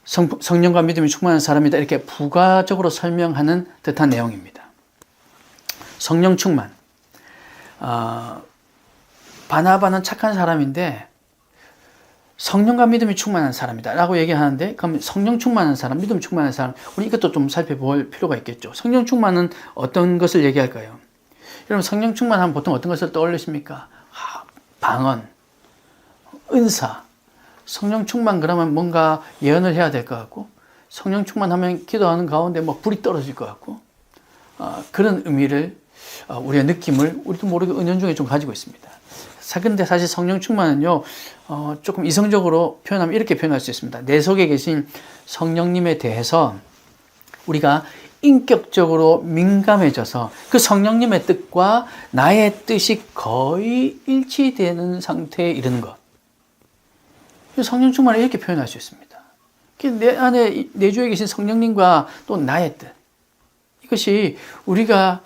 성령과 믿음이 충만한 사람이다 이렇게 부가적으로 설명하는 듯한 내용입니다. 성령 충만, 바나바는 착한 사람인데 성령과 믿음이 충만한 사람이다 라고 얘기하는데, 그럼 성령 충만한 사람, 믿음 충만한 사람, 우리 이것도 좀 살펴볼 필요가 있겠죠. 성령 충만은 어떤 것을 얘기할까요? 여러분, 성령 충만하면 보통 어떤 것을 떠올리십니까? 방언, 은사. 성령 충만 그러면 뭔가 예언을 해야 될 것 같고, 성령 충만하면 기도하는 가운데 뭐 불이 떨어질 것 같고, 그런 의미를 우리의 느낌을 우리도 모르게 은연중에 좀 가지고 있습니다. 그런데 사실 성령 충만은요, 조금 이성적으로 표현하면 이렇게 표현할 수 있습니다. 내 속에 계신 성령님에 대해서 우리가 인격적으로 민감해져서 그 성령님의 뜻과 나의 뜻이 거의 일치되는 상태에 이르는 것. 성령 충만을 이렇게 표현할 수 있습니다. 내 안에 내주에 계신 성령님과 또 나의 뜻, 이것이 우리가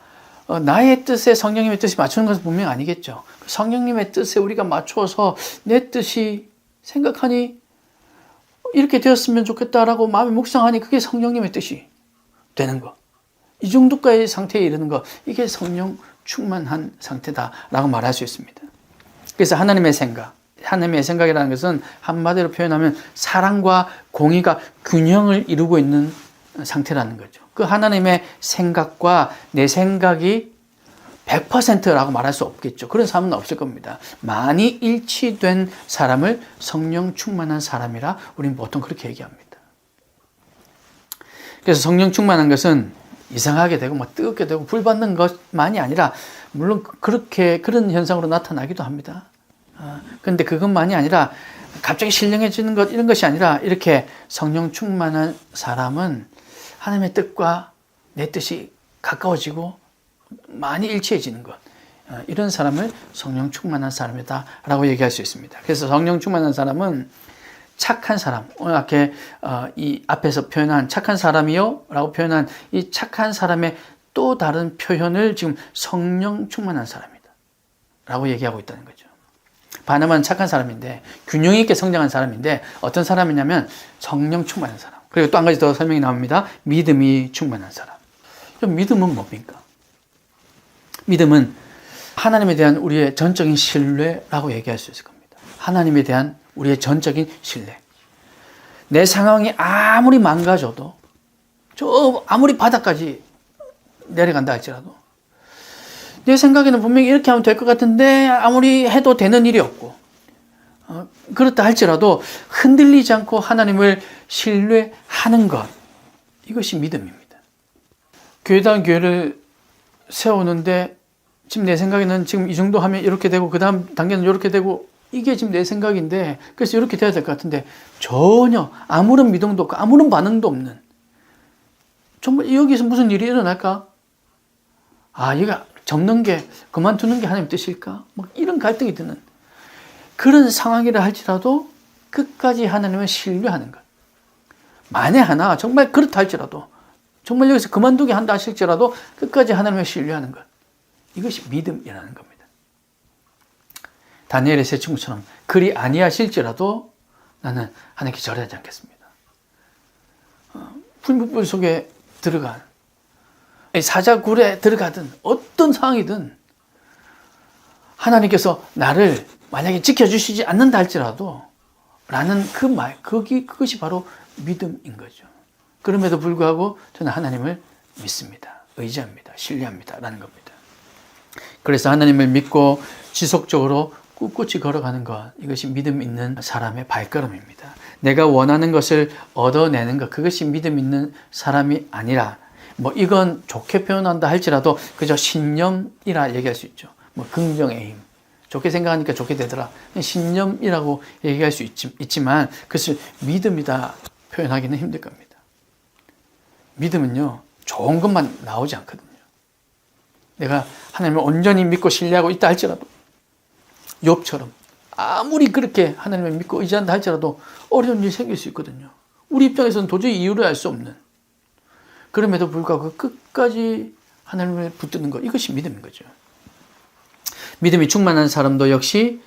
나의 뜻에 성령님의 뜻이 맞추는 것은 분명히 아니겠죠. 성령님의 뜻에 우리가 맞춰서 내 뜻이 생각하니 이렇게 되었으면 좋겠다라고 마음이 묵상하니 그게 성령님의 뜻이 되는 것. 이 정도까지 상태에 이르는 것, 이게 성령 충만한 상태다라고 말할 수 있습니다. 그래서 하나님의 생각이라는 것은 한마디로 표현하면 사랑과 공의가 균형을 이루고 있는 상태라는 거죠. 그 하나님의 생각과 내 생각이 100%라고 말할 수 없겠죠. 그런 사람은 없을 겁니다. 많이 일치된 사람을 성령 충만한 사람이라 우리는 보통 그렇게 얘기합니다. 그래서 성령 충만한 것은 이상하게 되고 뭐 뜨겁게 되고 불 받는 것만이 아니라, 물론 그런 현상으로 나타나기도 합니다. 그런데 그것만이 아니라 갑자기 신령해지는 것, 이런 것이 아니라 이렇게 성령 충만한 사람은 하나님의 뜻과 내 뜻이 가까워지고 많이 일치해지는 것, 이런 사람을 성령 충만한 사람이다 라고 얘기할 수 있습니다. 그래서 성령 충만한 사람은 착한 사람, 오늘 이 앞에서 표현한 착한 사람이요 라고 표현한 이 착한 사람의 또 다른 표현을 지금 성령 충만한 사람이다 라고 얘기하고 있다는 거죠. 바나바는 착한 사람인데, 균형 있게 성장한 사람인데, 어떤 사람이냐면 성령 충만한 사람. 그리고 또 한 가지 더 설명이 나옵니다. 믿음이 충만한 사람. 믿음은 뭡니까? 믿음은 하나님에 대한 우리의 전적인 신뢰라고 얘기할 수 있을 겁니다. 하나님에 대한 우리의 전적인 신뢰. 내 상황이 아무리 망가져도, 아무리 바닥까지 내려간다 할지라도, 내 생각에는 분명히 이렇게 하면 될 것 같은데 아무리 해도 되는 일이 없고, 그렇다 할지라도 흔들리지 않고 하나님을 신뢰하는 것, 이것이 믿음입니다. 교회다운 교회를 세우는데 지금 내 생각에는 지금 이 정도 하면 이렇게 되고 그 다음 단계는 이렇게 되고, 이게 지금 내 생각인데 그래서 이렇게 돼야 될 것 같은데 전혀 아무런 미동도 없고 아무런 반응도 없는, 정말 여기서 무슨 일이 일어날까? 얘가 접는 게, 그만두는 게 하나님 뜻일까? 막 이런 갈등이 드는 그런 상황이라 할지라도 끝까지 하나님을 신뢰하는 것. 만에 하나 정말 그렇다 할지라도, 정말 여기서 그만두게 한다 하실지라도 끝까지 하나님을 신뢰하는 것. 이것이 믿음이라는 겁니다. 다니엘의 세 친구처럼 그리 아니하실지라도 나는 하나님께 절하지 않겠습니다. 불 속에 들어간, 사자굴에 들어가든 어떤 상황이든 하나님께서 나를 만약에 지켜주시지 않는다 할지라도 라는 그 말, 그것이 바로 믿음인 거죠. 그럼에도 불구하고 저는 하나님을 믿습니다. 의지합니다. 신뢰합니다. 라는 겁니다. 그래서 하나님을 믿고 지속적으로 꿋꿋이 걸어가는 것, 이것이 믿음 있는 사람의 발걸음입니다. 내가 원하는 것을 얻어내는 것, 그것이 믿음 있는 사람이 아니라, 이건 좋게 표현한다 할지라도 그저 신념이라 얘기할 수 있죠. 긍정의 힘. 좋게 생각하니까 좋게 되더라. 신념이라고 얘기할 수 있지만 그것을 믿음이다 표현하기는 힘들 겁니다. 믿음은요, 좋은 것만 나오지 않거든요. 내가 하나님을 온전히 믿고 신뢰하고 있다 할지라도, 욥처럼 아무리 그렇게 하나님을 믿고 의지한다 할지라도 어려운 일이 생길 수 있거든요. 우리 입장에서는 도저히 이유를 알 수 없는. 그럼에도 불구하고 끝까지 하나님을 붙드는 것, 이것이 믿음인 거죠. 믿음이 충만한 사람도 역시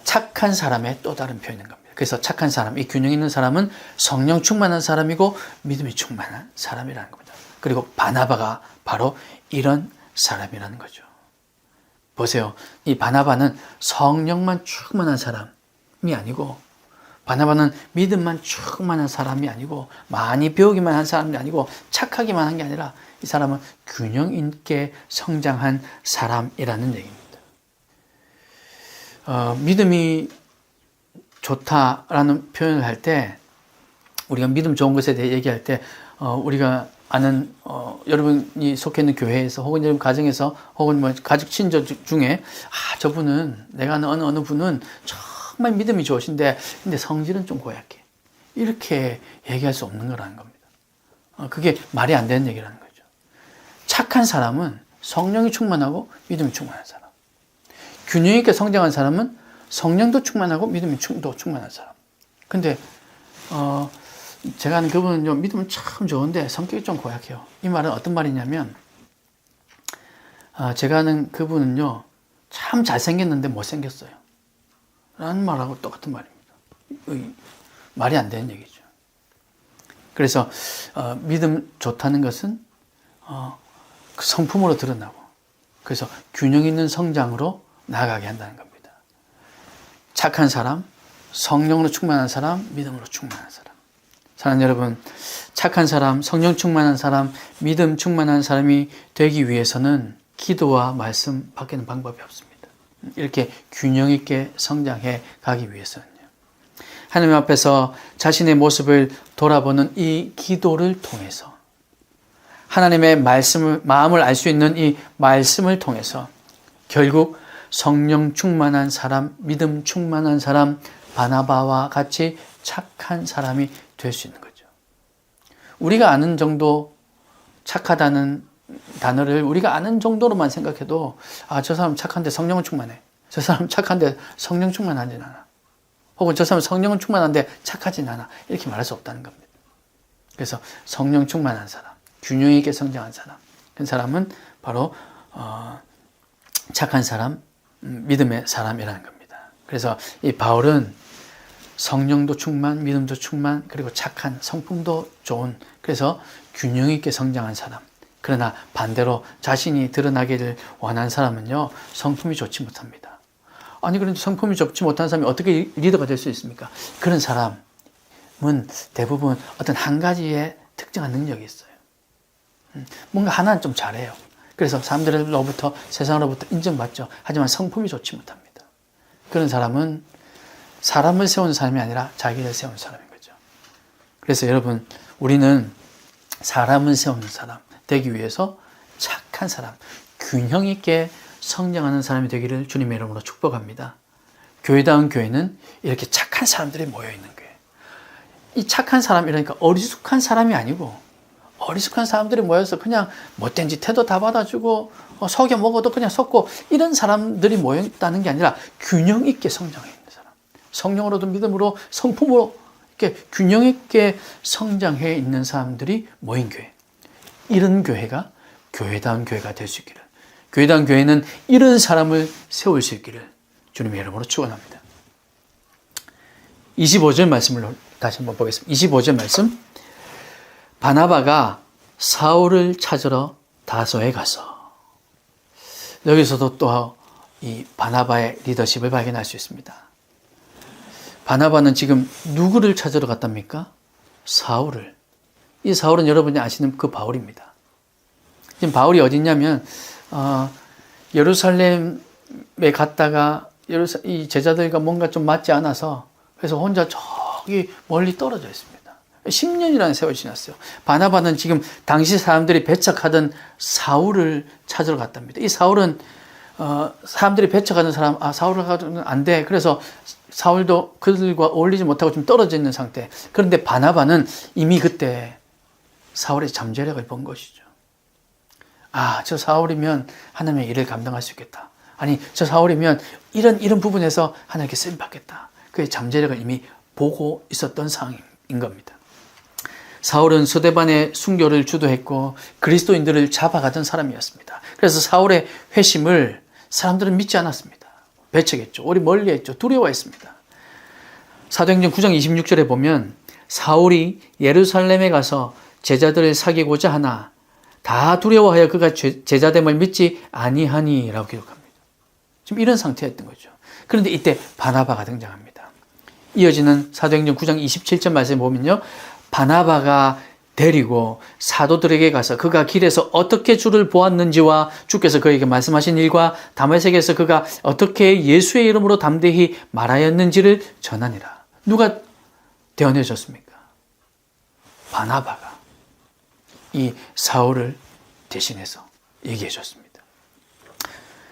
착한 사람의 또 다른 표현인 겁니다. 그래서 착한 사람, 이 균형 있는 사람은 성령 충만한 사람이고 믿음이 충만한 사람이라는 겁니다. 그리고 바나바가 바로 이런 사람이라는 거죠. 보세요. 이 바나바는 성령만 충만한 사람이 아니고, 바나바는 믿음만 충만한 사람이 아니고, 많이 배우기만 한 사람이 아니고, 착하기만 한 게 아니라 이 사람은 균형 있게 성장한 사람이라는 얘기입니다. 믿음이 좋다라는 표현을 할 때, 우리가 믿음 좋은 것에 대해 얘기할 때, 우리가 아는, 여러분이 속해 있는 교회에서, 혹은 여러분 가정에서, 혹은 가족 친척 중에, 저분은, 내가 아는 어느 분은 정말 믿음이 좋으신데, 근데 성질은 좀 고약해. 이렇게 얘기할 수 없는 거라는 겁니다. 그게 말이 안 되는 얘기라는 거죠. 착한 사람은 성령이 충만하고 믿음이 충만한 사람. 균형 있게 성장한 사람은 성령도 충만하고 믿음이 충만한 사람. 근데 제가 아는 그분은 믿음은 참 좋은데 성격이 좀 고약해요. 이 말은 어떤 말이냐면, 제가 아는 그분은요, 참 잘생겼는데 못생겼어요. 라는 말하고 똑같은 말입니다. 말이 안 되는 얘기죠. 그래서 믿음 좋다는 것은 그 성품으로 드러나고, 그래서 균형 있는 성장으로 나아가게 한다는 겁니다. 착한 사람, 성령으로 충만한 사람, 믿음으로 충만한 사람. 사랑하는 여러분, 착한 사람, 성령 충만한 사람, 믿음 충만한 사람이 되기 위해서는 기도와 말씀 밖에는 방법이 없습니다. 이렇게 균형 있게 성장해 가기 위해서는요. 하나님 앞에서 자신의 모습을 돌아보는 이 기도를 통해서, 하나님의 마음을 알 수 있는 이 말씀을 통해서 결국 성령 충만한 사람, 믿음 충만한 사람, 바나바와 같이 착한 사람이 될 수 있는 거죠. 우리가 아는 정도, 착하다는 단어를 우리가 아는 정도로만 생각해도, 저 사람 착한데 성령은 충만해. 저 사람 착한데 성령 충만하진 않아. 혹은 저 사람 성령은 충만한데 착하진 않아. 이렇게 말할 수 없다는 겁니다. 그래서 성령 충만한 사람, 균형 있게 성장한 사람, 그 사람은 바로 착한 사람, 믿음의 사람이라는 겁니다. 그래서 이 바울은 성령도 충만, 믿음도 충만, 그리고 착한, 성품도 좋은, 그래서 균형 있게 성장한 사람. 그러나 반대로 자신이 드러나기를 원한 사람은요, 성품이 좋지 못합니다. 아니, 그런데 성품이 좋지 못한 사람이 어떻게 리더가 될 수 있습니까? 그런 사람은 대부분 어떤 한 가지의 특정한 능력이 있어요. 뭔가 하나는 좀 잘해요. 그래서 사람들로부터, 세상으로부터 인정받죠. 하지만 성품이 좋지 못합니다. 그런 사람은 사람을 세우는 사람이 아니라 자기를 세우는 사람인 거죠. 그래서 여러분, 우리는 사람을 세우는 사람 되기 위해서 착한 사람, 균형 있게 성장하는 사람이 되기를 주님의 이름으로 축복합니다. 교회다운 교회는 이렇게 착한 사람들이 모여있는 교회. 이 착한 사람이라니까 어리숙한 사람이 아니고, 어리숙한 사람들이 모여서 그냥 못된 짓 해도 다 받아주고, 속여 먹어도 그냥 속고, 이런 사람들이 모여있다는 게 아니라 균형 있게 성장해 있는 사람. 성령으로도 믿음으로, 성품으로 이렇게 균형 있게 성장해 있는 사람들이 모인 교회. 이런 교회가 교회다운 교회가 될 수 있기를, 교회다운 교회는 이런 사람을 세울 수 있기를 주님의 이름으로 축원합니다. 25절 말씀을 다시 한번 보겠습니다. 25절 말씀. 바나바가 사울을 찾으러 다소에 가서, 여기서도 또 이 바나바의 리더십을 발견할 수 있습니다. 바나바는 지금 누구를 찾으러 갔답니까? 사울을. 이 사울은 여러분이 아시는 그 바울입니다. 지금 바울이 어디 있냐면 예루살렘에 갔다가 이 제자들과 뭔가 좀 맞지 않아서 그래서 혼자 저기 멀리 떨어져 있습니다. 10년이라는 세월이 지났어요. 바나바는 지금 당시 사람들이 배척하던 사울을 찾으러 갔답니다. 이 사울은 사람들이 배척하는 사람, 사울을 가지고는 안 돼. 그래서 사울도 그들과 어울리지 못하고 좀 떨어져 있는 상태. 그런데 바나바는 이미 그때 사울의 잠재력을 본 것이죠. 저 사울이면 하나님의 일을 감당할 수 있겠다. 아니, 저 사울이면 이런 부분에서 하나님께 쓰임 받겠다. 그의 잠재력을 이미 보고 있었던 상황인 겁니다. 사울은 스데반의 순교를 주도했고 그리스도인들을 잡아가던 사람이었습니다. 그래서 사울의 회심을 사람들은 믿지 않았습니다. 배척했죠. 오리 멀리했죠. 두려워했습니다. 사도행전 9장 26절에 보면 사울이 예루살렘에 가서 제자들을 사귀고자 하나 다 두려워하여 그가 제자됨을 믿지 아니하니라고 기록합니다. 지금 이런 상태였던 거죠. 그런데 이때 바나바가 등장합니다. 이어지는 사도행전 9장 27절 말씀에 보면요, 바나바가 데리고 사도들에게 가서 그가 길에서 어떻게 주를 보았는지와 주께서 그에게 말씀하신 일과 다메섹에서 그가 어떻게 예수의 이름으로 담대히 말하였는지를 전하니라. 누가 대언해 줬습니까? 바나바가 이 사울을 대신해서 얘기해 줬습니다.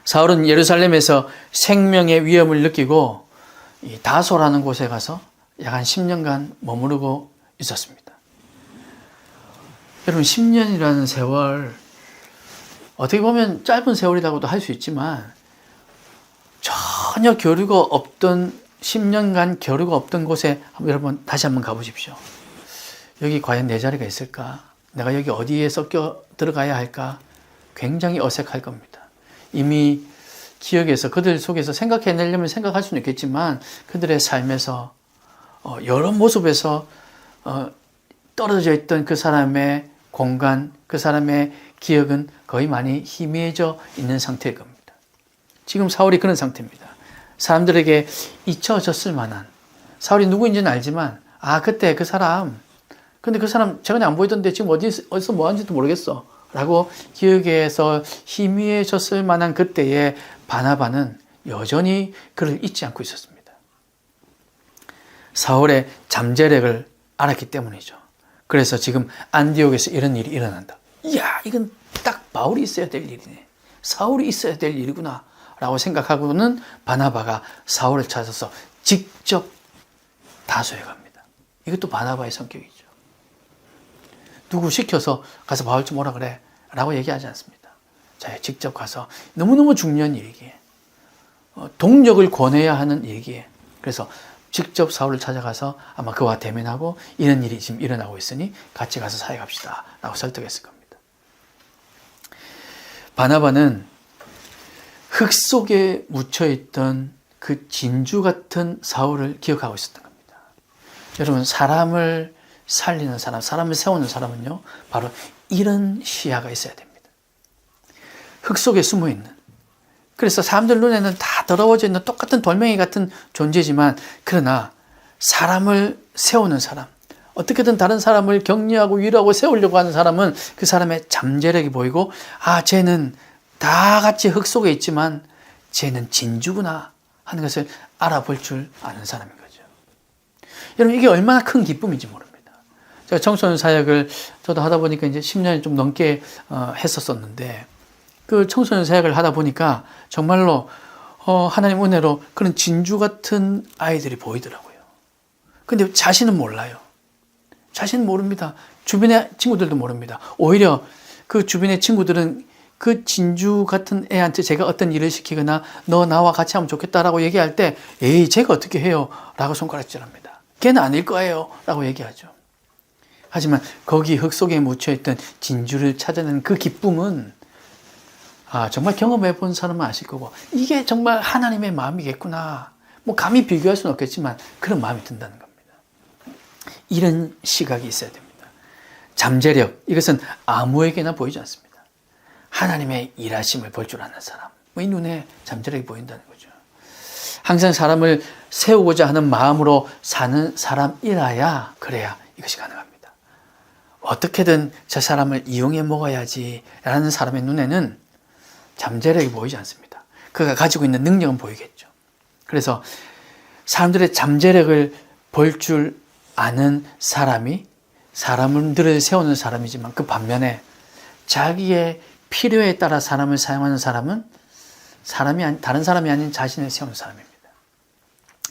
사울은 예루살렘에서 생명의 위험을 느끼고 이 다소라는 곳에 가서 약 한 10년간 머무르고 있었습니다. 여러분, 10년이라는 세월, 어떻게 보면 짧은 세월이라고도 할 수 있지만 전혀 교류가 없던 10년간 교류가 없던 곳에 여러분 다시 한번 가보십시오. 여기 과연 내 자리가 있을까? 내가 여기 어디에 섞여 들어가야 할까? 굉장히 어색할 겁니다. 이미 기억에서 그들 속에서 생각해내려면 생각할 수는 있겠지만 그들의 삶에서 여러 모습에서 떨어져 있던 그 사람의 공간, 그 사람의 기억은 거의 많이 희미해져 있는 상태일 겁니다. 지금 사울이 그런 상태입니다. 사람들에게 잊혀졌을 만한, 사울이 누구인지는 알지만 그때 그 사람, 근데 그 사람 최근에 안 보이던데 지금 어디서 뭐 하는지도 모르겠어 라고 기억에서 희미해졌을 만한 그때의 바나바는 여전히 그를 잊지 않고 있었습니다. 사울의 잠재력을 알았기 때문이죠. 그래서 지금 안디옥에서 이런 일이 일어난다. 이야, 이건 딱 바울이 있어야 될 일이네. 사울이 있어야 될 일이구나 라고 생각하고는 바나바가 사울을 찾아서 직접 다소에 갑니다. 이것도 바나바의 성격이죠. 누구 시켜서 가서 바울 좀 오라 그래 라고 얘기하지 않습니다. 직접 가서 너무너무 중요한 일이기에, 동력을 권해야 하는 일이기에, 그래서 직접 사울을 찾아가서 아마 그와 대면하고 이런 일이 지금 일어나고 있으니 같이 가서 사역합시다 라고 설득했을 겁니다. 바나바는 흙 속에 묻혀있던 그 진주 같은 사울을 기억하고 있었던 겁니다. 여러분, 사람을 살리는 사람, 사람을 세우는 사람은요, 바로 이런 시야가 있어야 됩니다. 흙 속에 숨어있는, 그래서 사람들 눈에는 다 더러워져 있는 똑같은 돌멩이 같은 존재지만, 그러나 사람을 세우는 사람, 어떻게든 다른 사람을 격려하고 위로하고 세우려고 하는 사람은 그 사람의 잠재력이 보이고, 쟤는 다 같이 흙 속에 있지만 쟤는 진주구나 하는 것을 알아볼 줄 아는 사람인 거죠. 여러분, 이게 얼마나 큰 기쁨인지 모릅니다. 제가 청소년 사역을 저도 하다 보니까 이제 10년이 좀 넘게 했었었는데, 그 청소년 사역을 하다 보니까 정말로 하나님 은혜로 그런 진주 같은 아이들이 보이더라고요. 근데 자신은 몰라요. 자신은 모릅니다. 주변의 친구들도 모릅니다. 오히려 그 주변의 친구들은 그 진주 같은 애한테 제가 어떤 일을 시키거나 너 나와 같이 하면 좋겠다라고 얘기할 때, 에이, 제가 어떻게 해요? 라고 손가락질합니다. 걔는 아닐 거예요. 라고 얘기하죠. 하지만 거기 흙 속에 묻혀있던 진주를 찾아내는 그 기쁨은 정말 경험해 본 사람은 아실 거고, 이게 정말 하나님의 마음이겠구나. 뭐 감히 비교할 수는 없겠지만 그런 마음이 든다는 겁니다. 이런 시각이 있어야 됩니다. 잠재력, 이것은 아무에게나 보이지 않습니다. 하나님의 일하심을 볼 줄 아는 사람, 이 눈에 잠재력이 보인다는 거죠. 항상 사람을 세우고자 하는 마음으로 사는 사람이라야, 그래야 이것이 가능합니다. 어떻게든 저 사람을 이용해 먹어야지 라는 사람의 눈에는 잠재력이 보이지 않습니다. 그가 가지고 있는 능력은 보이겠죠. 그래서 사람들의 잠재력을 볼 줄 아는 사람이 사람들을 세우는 사람이지만, 그 반면에 자기의 필요에 따라 사람을 사용하는 사람은 다른 사람이 아닌 자신을 세우는 사람입니다.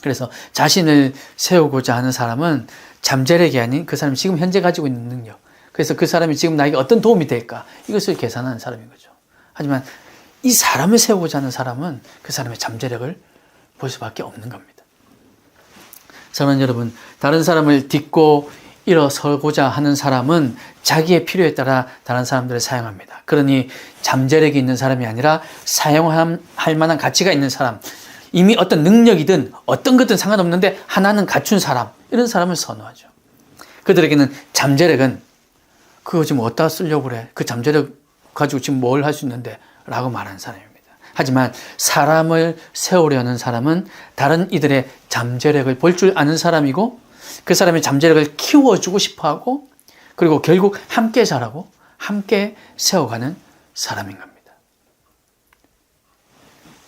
그래서 자신을 세우고자 하는 사람은 잠재력이 아닌 그 사람이 지금 현재 가지고 있는 능력, 그래서 그 사람이 지금 나에게 어떤 도움이 될까, 이것을 계산하는 사람인 거죠. 하지만 이 사람을 세우고자 하는 사람은 그 사람의 잠재력을 볼 수밖에 없는 겁니다. 사랑하는 여러분, 다른 사람을 딛고 일어서고자 하는 사람은 자기의 필요에 따라 다른 사람들을 사용합니다. 그러니 잠재력이 있는 사람이 아니라 사용할 만한 가치가 있는 사람, 이미 어떤 능력이든 어떤 것든 상관없는데 하나는 갖춘 사람, 이런 사람을 선호하죠. 그들에게는 잠재력은 그거 지금 어디다 쓰려고 그래, 그 잠재력 가지고 지금 뭘 할 수 있는데 라고 말하는 사람입니다. 하지만 사람을 세우려는 사람은 다른 이들의 잠재력을 볼 줄 아는 사람이고, 그 사람의 잠재력을 키워주고 싶어하고, 그리고 결국 함께 자라고 함께 세워가는 사람인 겁니다.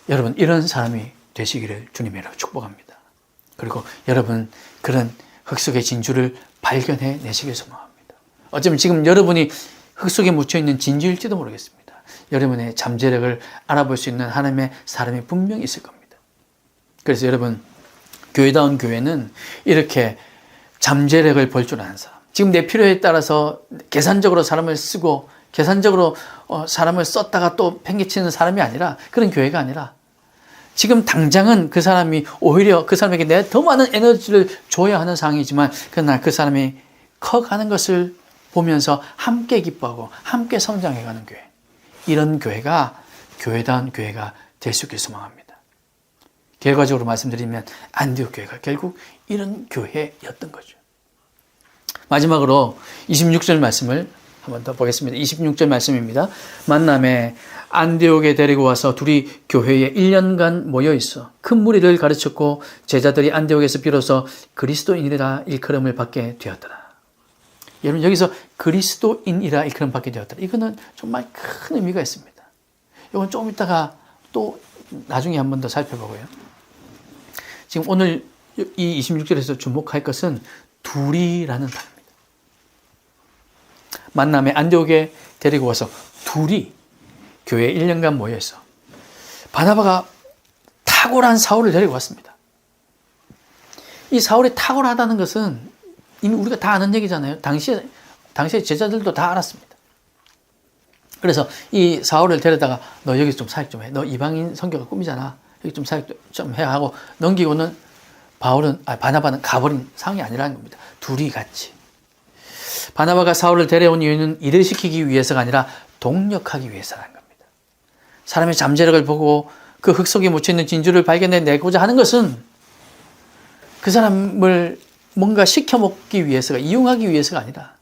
여러분, 이런 사람이 되시기를 주님이라 축복합니다. 그리고 여러분, 그런 흙 속의 진주를 발견해 내시길 소망합니다. 어쩌면 지금 여러분이 흙 속에 묻혀있는 진주일지도 모르겠습니다. 여러분의 잠재력을 알아볼 수 있는 하나님의 사람이 분명히 있을 겁니다. 그래서 여러분, 교회다운 교회는 이렇게 잠재력을 볼 줄 아는 사람, 지금 내 필요에 따라서 계산적으로 사람을 쓰고 계산적으로 사람을 썼다가 또 팽개치는 사람이 아니라, 그런 교회가 아니라 지금 당장은 그 사람이 오히려 그 사람에게 내가 더 많은 에너지를 줘야 하는 상황이지만, 그러나 그 사람이 커가는 것을 보면서 함께 기뻐하고 함께 성장해가는 교회, 이런 교회가 교회다운 교회가 될 수 있길 소망합니다. 결과적으로 말씀드리면 안디옥 교회가 결국 이런 교회였던 거죠. 마지막으로 26절 말씀을 한번 더 보겠습니다. 26절 말씀입니다. 만남에 안디옥에 데리고 와서 둘이 교회에 1년간 모여 있어 큰 무리를 가르쳤고, 제자들이 안디옥에서 비로소 그리스도인이라 일컬음을 받게 되었더라. 여러분, 여기서 그리스도인이라 일컬음 받게 되었더라, 이거는 정말 큰 의미가 있습니다. 이건 조금 이따가 또 나중에 한 번 더 살펴보고요. 지금 오늘 이 26절에서 주목할 것은 둘이라는 단어입니다. 만남에 안디옥에 데리고 와서 둘이 교회에 1년간 모여있어. 바나바가 탁월한 사울을 데리고 왔습니다. 이 사울이 탁월하다는 것은 이미 우리가 다 아는 얘기잖아요. 당시에 제자들도 다 알았습니다. 그래서 이 사울을 데려다가 너 여기 좀 사역 좀 해. 너 이방인 선교가 꿈이잖아. 여기 좀 사역 좀 해 하고 넘기고는 바나바는 가버린 상황이 아니라는 겁니다. 둘이 같이. 바나바가 사울을 데려온 이유는 일을 시키기 위해서가 아니라 동력하기 위해서라는 겁니다. 사람의 잠재력을 보고 그 흙 속에 묻혀있는 진주를 발견해내고자 하는 것은 그 사람을 뭔가 시켜먹기 위해서가, 이용하기 위해서가 아니라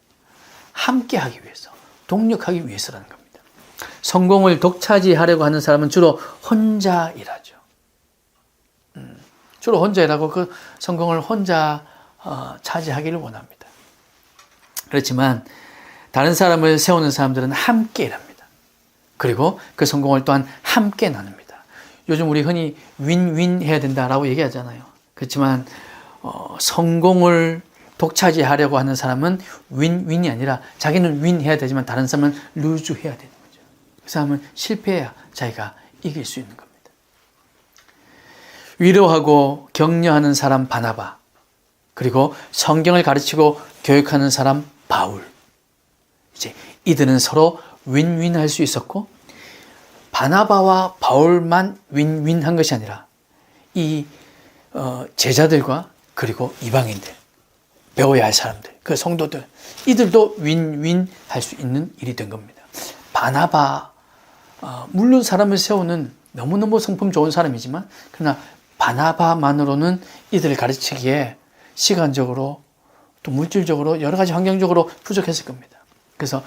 함께하기 위해서, 동력하기 위해서라는 겁니다. 성공을 독차지하려고 하는 사람은 주로 혼자 일하죠. 주로 혼자 일하고 그 성공을 혼자 차지하기를 원합니다. 그렇지만 다른 사람을 세우는 사람들은 함께 일합니다. 그리고 그 성공을 또한 함께 나눕니다. 요즘 우리 흔히 윈윈 해야 된다라고 얘기하잖아요. 그렇지만 성공을 독차지하려고 하는 사람은 윈윈이 아니라 자기는 윈 해야 되지만 다른 사람은 루즈 해야 되는 거죠. 그 사람은 실패해야 자기가 이길 수 있는 겁니다. 위로하고 격려하는 사람 바나바, 그리고 성경을 가르치고 교육하는 사람 바울. 이제 이들은 서로 윈윈할 수 있었고, 바나바와 바울만 윈윈한 것이 아니라 이 제자들과 그리고 이방인들, 배워야 할 사람들, 그 성도들, 이들도 윈윈 할 수 있는 일이 된 겁니다. 바나바, 물론 사람을 세우는 너무너무 성품 좋은 사람이지만, 그러나 바나바만으로는 이들을 가르치기에 시간적으로 또 물질적으로 여러 가지 환경적으로 부족했을 겁니다. 그래서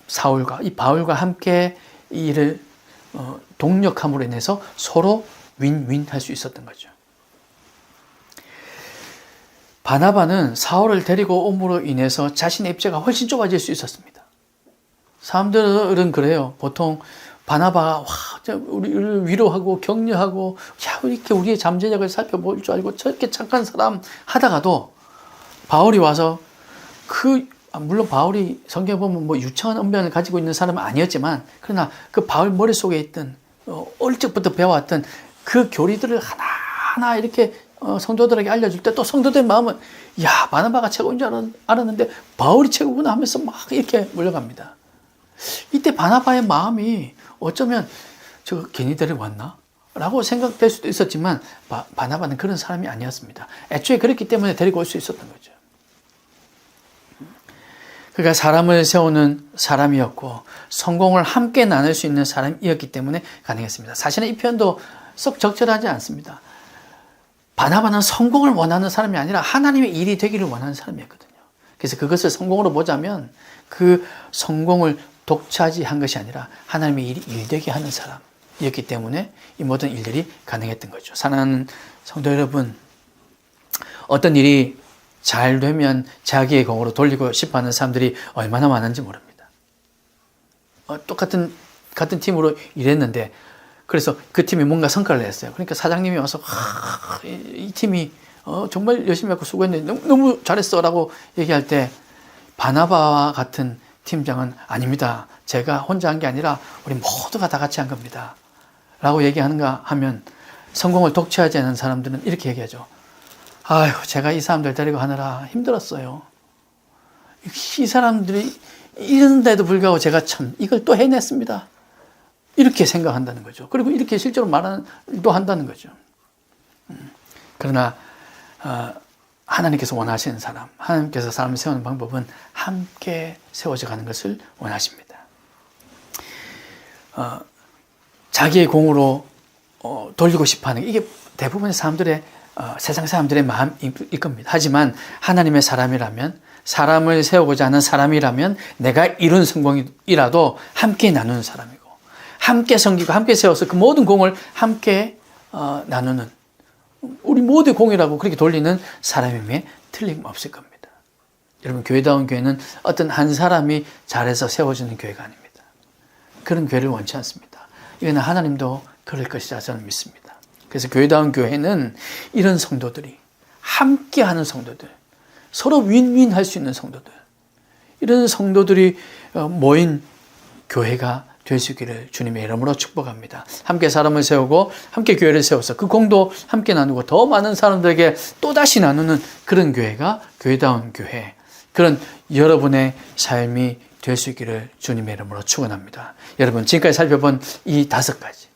사울과 이 바울과 함께 이 일을 동력함으로 인해서 서로 윈윈 할 수 있었던 거죠. 바나바는 사울을 데리고 옴으로 인해서 자신의 입지가 훨씬 좁아질 수 있었습니다. 사람들은 그래요. 보통 바나바가 우리를 위로하고 격려하고 이렇게 우리의 잠재력을 살펴볼 줄 알고 저렇게 착한 사람 하다가도 바울이 와서 물론 바울이 성경에 보면 뭐 유창한 언변을 가지고 있는 사람은 아니었지만 그러나 그 바울 머릿속에 있던 어릴 적부터 배워왔던 그 교리들을 하나하나 이렇게 성도들에게 알려줄 때 또 성도들의 마음은 바나바가 최고인 줄 알았는데 바울이 최고구나 하면서 막 이렇게 몰려갑니다. 이때 바나바의 마음이 어쩌면 저 괜히 데려왔나? 라고 생각될 수도 있었지만 바나바는 그런 사람이 아니었습니다. 애초에 그랬기 때문에 데리고 올 수 있었던 거죠. 그러니까 사람을 세우는 사람이었고 성공을 함께 나눌 수 있는 사람이었기 때문에 가능했습니다. 사실은 이 표현도 썩 적절하지 않습니다. 바나바는 성공을 원하는 사람이 아니라 하나님의 일이 되기를 원하는 사람이었거든요. 그래서 그것을 성공으로 보자면 그 성공을 독차지한 것이 아니라 하나님의 일이 일되게 하는 사람이었기 때문에 이 모든 일들이 가능했던 거죠. 사랑하는 성도 여러분, 어떤 일이 잘 되면 자기의 공으로 돌리고 싶어하는 사람들이 얼마나 많은지 모릅니다. 같은 팀으로 일했는데 그래서 그 팀이 뭔가 성과를 냈어요. 그러니까 사장님이 와서 이 팀이 정말 열심히 하고 수고했는데 너무 잘했어 라고 얘기할 때 바나바와 같은 팀장은 아닙니다. 제가 혼자 한 게 아니라 우리 모두가 다 같이 한 겁니다. 라고 얘기하는가 하면 성공을 독취하지 않은 사람들은 이렇게 얘기하죠. 아유, 제가 이 사람들 데리고 하느라 힘들었어요. 이 사람들이 이런데도 불구하고 제가 참 이걸 또 해냈습니다. 이렇게 생각한다는 거죠. 그리고 이렇게 실제로 말도 한다는 거죠. 그러나 하나님께서 원하시는 사람, 하나님께서 사람을 세우는 방법은 함께 세워져 가는 것을 원하십니다. 자기의 공으로 돌리고 싶어하는 이게 대부분의 사람들의 세상 사람들의 마음일 겁니다. 하지만 하나님의 사람이라면, 사람을 세우고자 하는 사람이라면 내가 이룬 성공이라도 함께 나누는 사람이고 함께 섬기고 함께 세워서 그 모든 공을 함께 나누는, 우리 모두의 공이라고 그렇게 돌리는 사람임에 틀림없을 겁니다. 여러분, 교회다운 교회는 어떤 한 사람이 잘해서 세워지는 교회가 아닙니다. 그런 교회를 원치 않습니다. 이거는 하나님도 그럴 것이라 저는 믿습니다. 그래서 교회다운 교회는 이런 성도들이, 함께하는 성도들, 서로 윈윈 할 수 있는 성도들, 이런 성도들이 모인 교회가 될 수 있기를 주님의 이름으로 축복합니다. 함께 사람을 세우고 함께 교회를 세워서 그 공도 함께 나누고 더 많은 사람들에게 또다시 나누는 그런 교회가 교회다운 교회, 그런 여러분의 삶이 될 수 있기를 주님의 이름으로 축원합니다. 여러분, 지금까지 살펴본 이 5가지,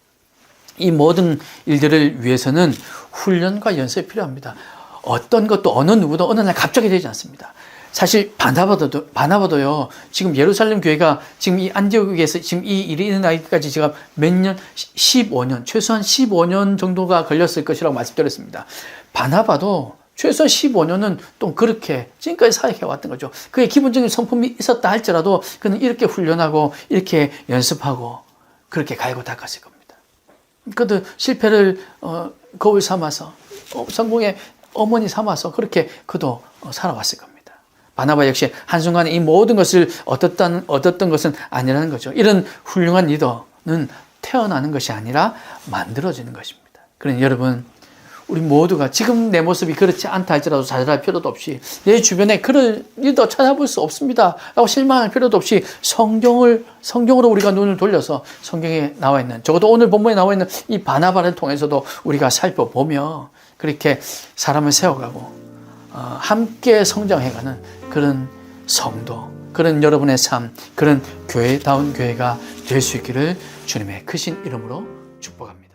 이 모든 일들을 위해서는 훈련과 연습이 필요합니다. 어떤 것도 어느 누구도 어느 날 갑자기 되지 않습니다. 사실 바나바도요, 지금 예루살렘 교회가 지금 이 안디옥에서 지금 이 일이 일어나기까지 제가 몇 년, 15년, 최소한 15년 정도가 걸렸을 것이라고 말씀드렸습니다. 바나바도 최소한 15년은 또 그렇게 지금까지 사역해 왔던 거죠. 그의 기본적인 성품이 있었다 할지라도 그는 이렇게 훈련하고 이렇게 연습하고 그렇게 갈고 닦았을 겁니다. 그도 실패를 거울 삼아서 성공의 어머니 삼아서 그렇게 그도 살아왔을 겁니다. 바나바 역시 한순간에 이 모든 것을 얻었던 것은 아니라는 거죠. 이런 훌륭한 리더는 태어나는 것이 아니라 만들어지는 것입니다. 그러니 여러분, 우리 모두가 지금 내 모습이 그렇지 않다 할지라도 좌절할 필요도 없이, 내 주변에 그런 리더 찾아볼 수 없습니다 라고 실망할 필요도 없이 성경으로 우리가 눈을 돌려서 성경에 나와 있는, 적어도 오늘 본문에 나와 있는 이 바나바를 통해서도 우리가 살펴보며 그렇게 사람을 세워가고 함께 성장해가는 그런 성도, 그런 여러분의 삶, 그런 교회다운 교회가 될 수 있기를 주님의 크신 이름으로 축복합니다.